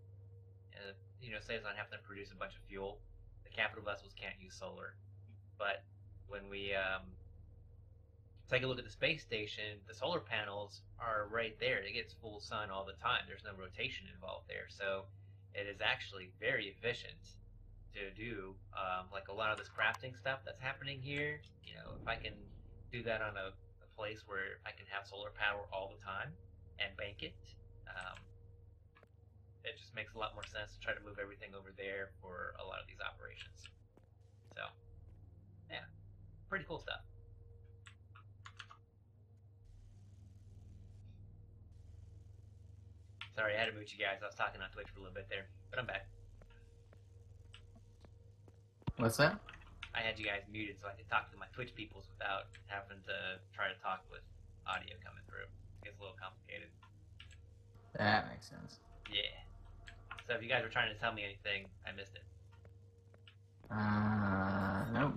saves on having to produce a bunch of fuel. The capital vessels can't use solar, but when we take a look at the space station, the solar panels are right there. It gets full sun all the time. There's no rotation involved there, so it is actually very efficient to do like a lot of this crafting stuff that's happening here. If I can do that on a place where I can have solar power all the time and bank it, it just makes a lot more sense to try to move everything over there for a lot of these operations. So yeah, pretty cool stuff. Sorry, I had to mute you guys. I was talking on Twitch for a little bit there, but I'm back. What's that? I had you guys muted so I could talk to my Twitch peoples without having to try to talk with audio coming through. It gets a little complicated. That makes sense. Yeah. So if you guys were trying to tell me anything, I missed it. Nope.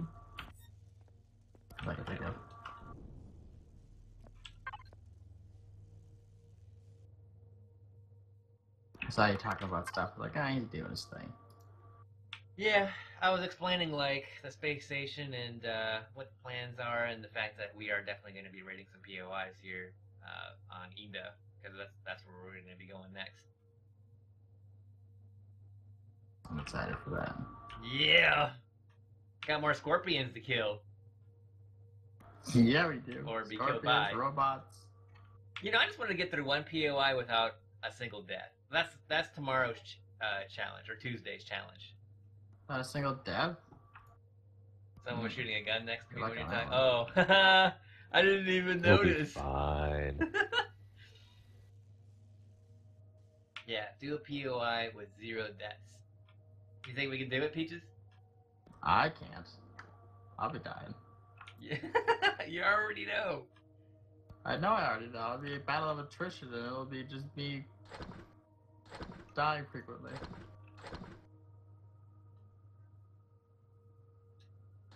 Like a video. I saw you talking about stuff like, he's doing his thing. Yeah, I was explaining like the space station and what the plans are, and the fact that we are definitely going to be raiding some POIs here on Inda, because that's where we're going to be going next. I'm excited for that. Yeah, got more scorpions to kill. Yeah, we do. Or be killed by robots. I just want to get through one POI without a single death. That's tomorrow's challenge, or Tuesday's challenge. Not a single death? Someone was shooting a gun next to me. Good What are you luck talking? on Oh, I didn't even We'll be notice. fine. Yeah, do a POI with 0 deaths. You think we can do it, Peaches? I can't. I'll be dying. Yeah, you already know. I know I already know. It'll be a battle of attrition, and it'll be just me Die frequently.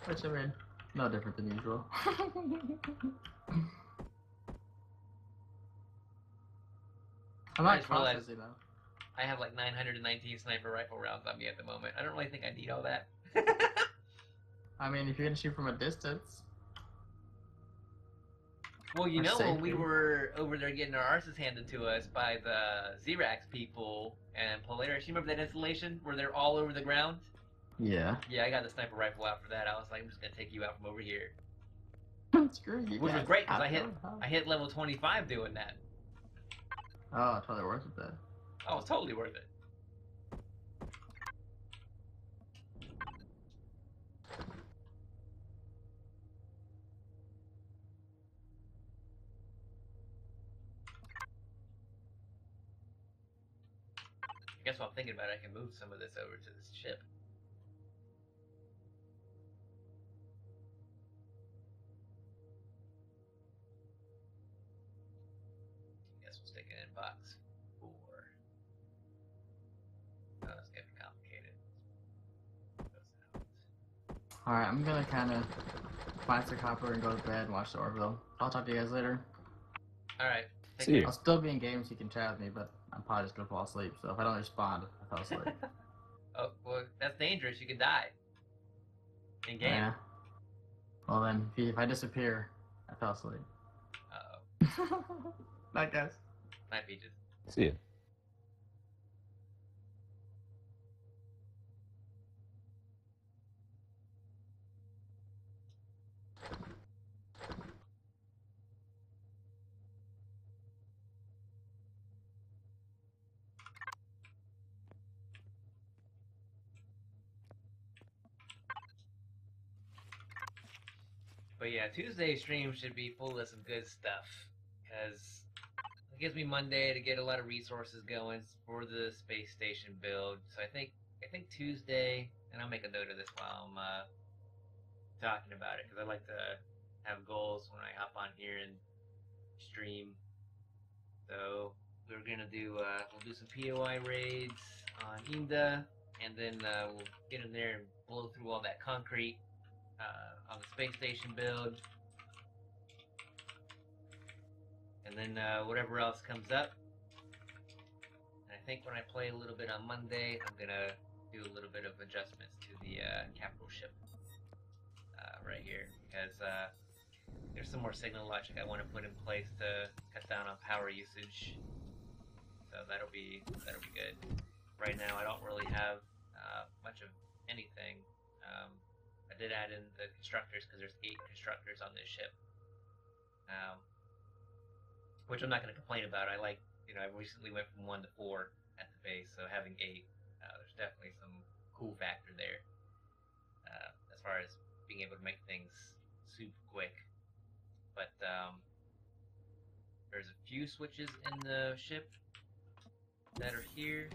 Which, I mean, no different than usual. I'm I not just realized cautious, you know. I have like 919 sniper rifle rounds on me at the moment. I don't really think I need all that. I mean, if you're gonna shoot from a distance. Well, you Or know, when we safety. were over there getting our arses handed to us by the Xerax people and Polaris, you remember that installation where they're all over the ground? Yeah. Yeah, I got the sniper rifle out for that. I was like, I'm just gonna take you out from over here, Screw you which was guys. great because I'll I hit level 25 doing that. Oh, totally worth it then. Oh, it was totally worth it. I guess while I'm thinking about it, I can move some of this over to this ship. I guess we'll stick it in box 4. Oh, it's gonna be complicated. Alright, I'm gonna kinda find some copper and go to bed and watch the Orville. I'll talk to you guys later. Alright. See you. I'll still be in games, you can chat with me, but I'm probably just gonna fall asleep, so if I don't respond, I fell asleep. Oh, well, that's dangerous. You could die. In game. Yeah. Well then, if I disappear, I fell asleep. Uh-oh. Night, guys. Might be just... See ya. But yeah, Tuesday stream should be full of some good stuff. Because it gives me Monday to get a lot of resources going for the space station build. So I think Tuesday, and I'll make a note of this while I'm talking about it, because I like to have goals when I hop on here and stream. So we're gonna do we'll do some POI raids on Inda, and then we'll get in there and blow through all that concrete on the space station build, and then whatever else comes up. And I think when I play a little bit on Monday, I'm gonna do a little bit of adjustments to the capital ship right here, because there's some more signal logic I want to put in place to cut down on power usage. So that'll be good. Right now, I don't really have much of anything. I did add in the constructors because there's 8 constructors on this ship, which I'm not going to complain about. I like, I recently went from 1 to 4 at the base, so having 8, there's definitely some cool factor there as far as being able to make things super quick. But there's a few switches in the ship that are here.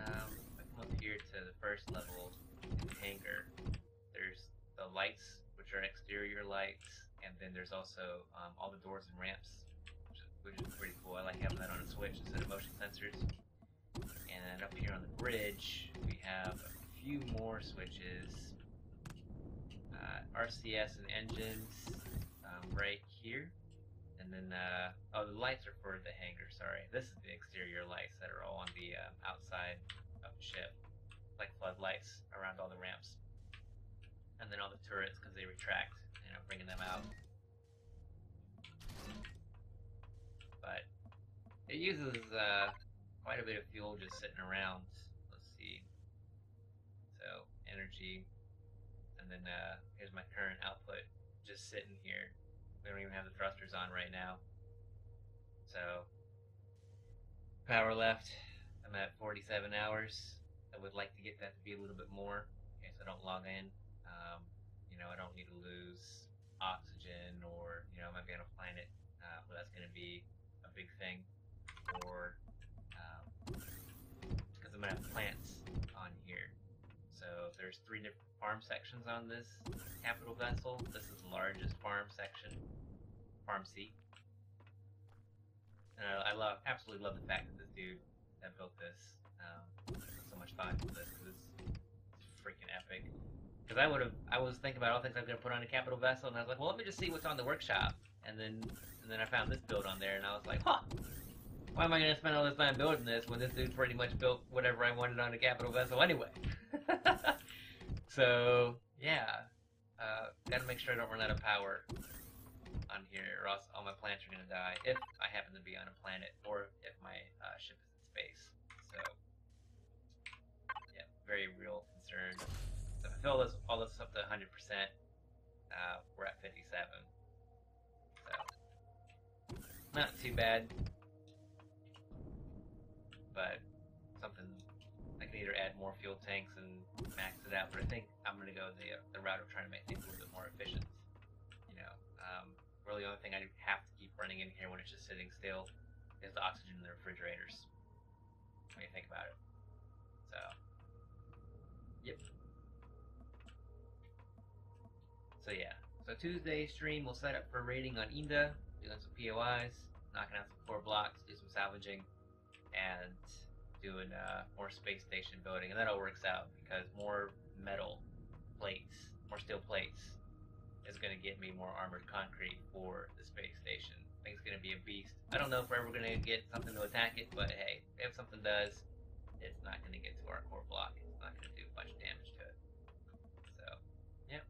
If I come up here to the first level in the hangar, there's the lights, which are exterior lights, and then there's also all the doors and ramps, which is pretty cool. I like having that on a switch instead of motion sensors. And up here on the bridge, we have a few more switches. RCS and engines right here. And then, oh, the lights are for the hangar, sorry. This is the exterior lights that are all on the outside of the ship, like floodlights around all the ramps. And then all the turrets, because they retract, bringing them out. But it uses quite a bit of fuel just sitting around. Let's see. So, energy. And then here's my current output, just sitting here. We don't even have the thrusters on right now. So, power left, I'm at 47 hours. I would like to get that to be a little bit more, in case I don't log in. I don't need to lose oxygen, or, I might be on a planet where that's going to be a big thing. Or, because I'm going to have plants on here. So, there's 3 different farm sections on this capital vessel. This is the largest farm section, Farm C. And I absolutely love the fact that this dude that built this put so much thought into this. It's freaking epic. Because I was thinking about all the things I'm gonna put on a capital vessel, and I was like, well, let me just see what's on the workshop. And then I found this build on there, and I was like, huh. Why am I gonna spend all this time building this when this dude pretty much built whatever I wanted on a capital vessel anyway? So yeah, gotta make sure I don't run out of power on here, or else all my plants are gonna die if I happen to be on a planet, or if my ship is in space. So yeah, very real concern. So if I fill all this up to 100%, we're at 57. So not too bad. But something I can either add more fuel tanks and max it out, but I think I'm gonna go the route of trying to make things a little bit more efficient. You know, really the only thing I have to keep running in here when it's just sitting still is the oxygen in the refrigerators. When you think about it. So, yep. So yeah. So Tuesday stream we'll set up for raiding on Inda, doing some POIs, knocking out some core blocks, do some salvaging, and doing more space station building, and that all works out because more metal plates, more steel plates, is going to get me more armored concrete for the space station. I think it's going to be a beast. I don't know if we're ever going to get something to attack it, but hey, if something does, it's not going to get to our core block. It's not going to do a bunch of damage to it. So, yeah.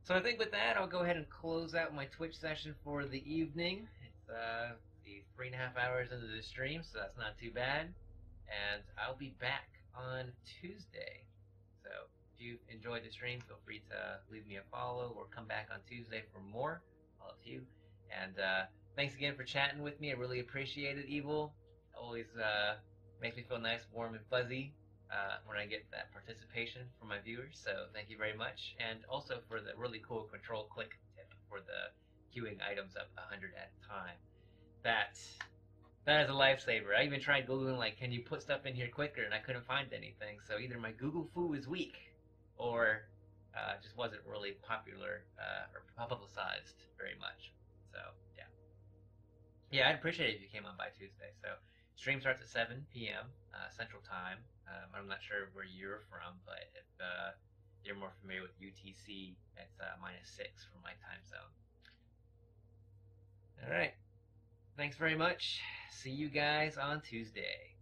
So I think with that, I'll go ahead and close out my Twitch session for the evening. It's the 3.5 hours into the stream, so that's not too bad. And I'll be back on Tuesday. So if you enjoyed the stream, feel free to leave me a follow or come back on Tuesday for more. All up to you. And thanks again for chatting with me. I really appreciate it, Evil. Always makes me feel nice, warm, and fuzzy when I get that participation from my viewers. So thank you very much. And also for the really cool control click tip for the queuing items up 100 at a time. That is a lifesaver. I even tried Googling, like, can you put stuff in here quicker, and I couldn't find anything. So either my Google foo is weak, or just wasn't really popular or publicized very much. So yeah, I'd appreciate it if you came on by Tuesday. So stream starts at 7 p.m. Central Time. I'm not sure where you're from, but if you're more familiar with UTC, it's -6 from my time zone. All right. Thanks very much. See you guys on Tuesday.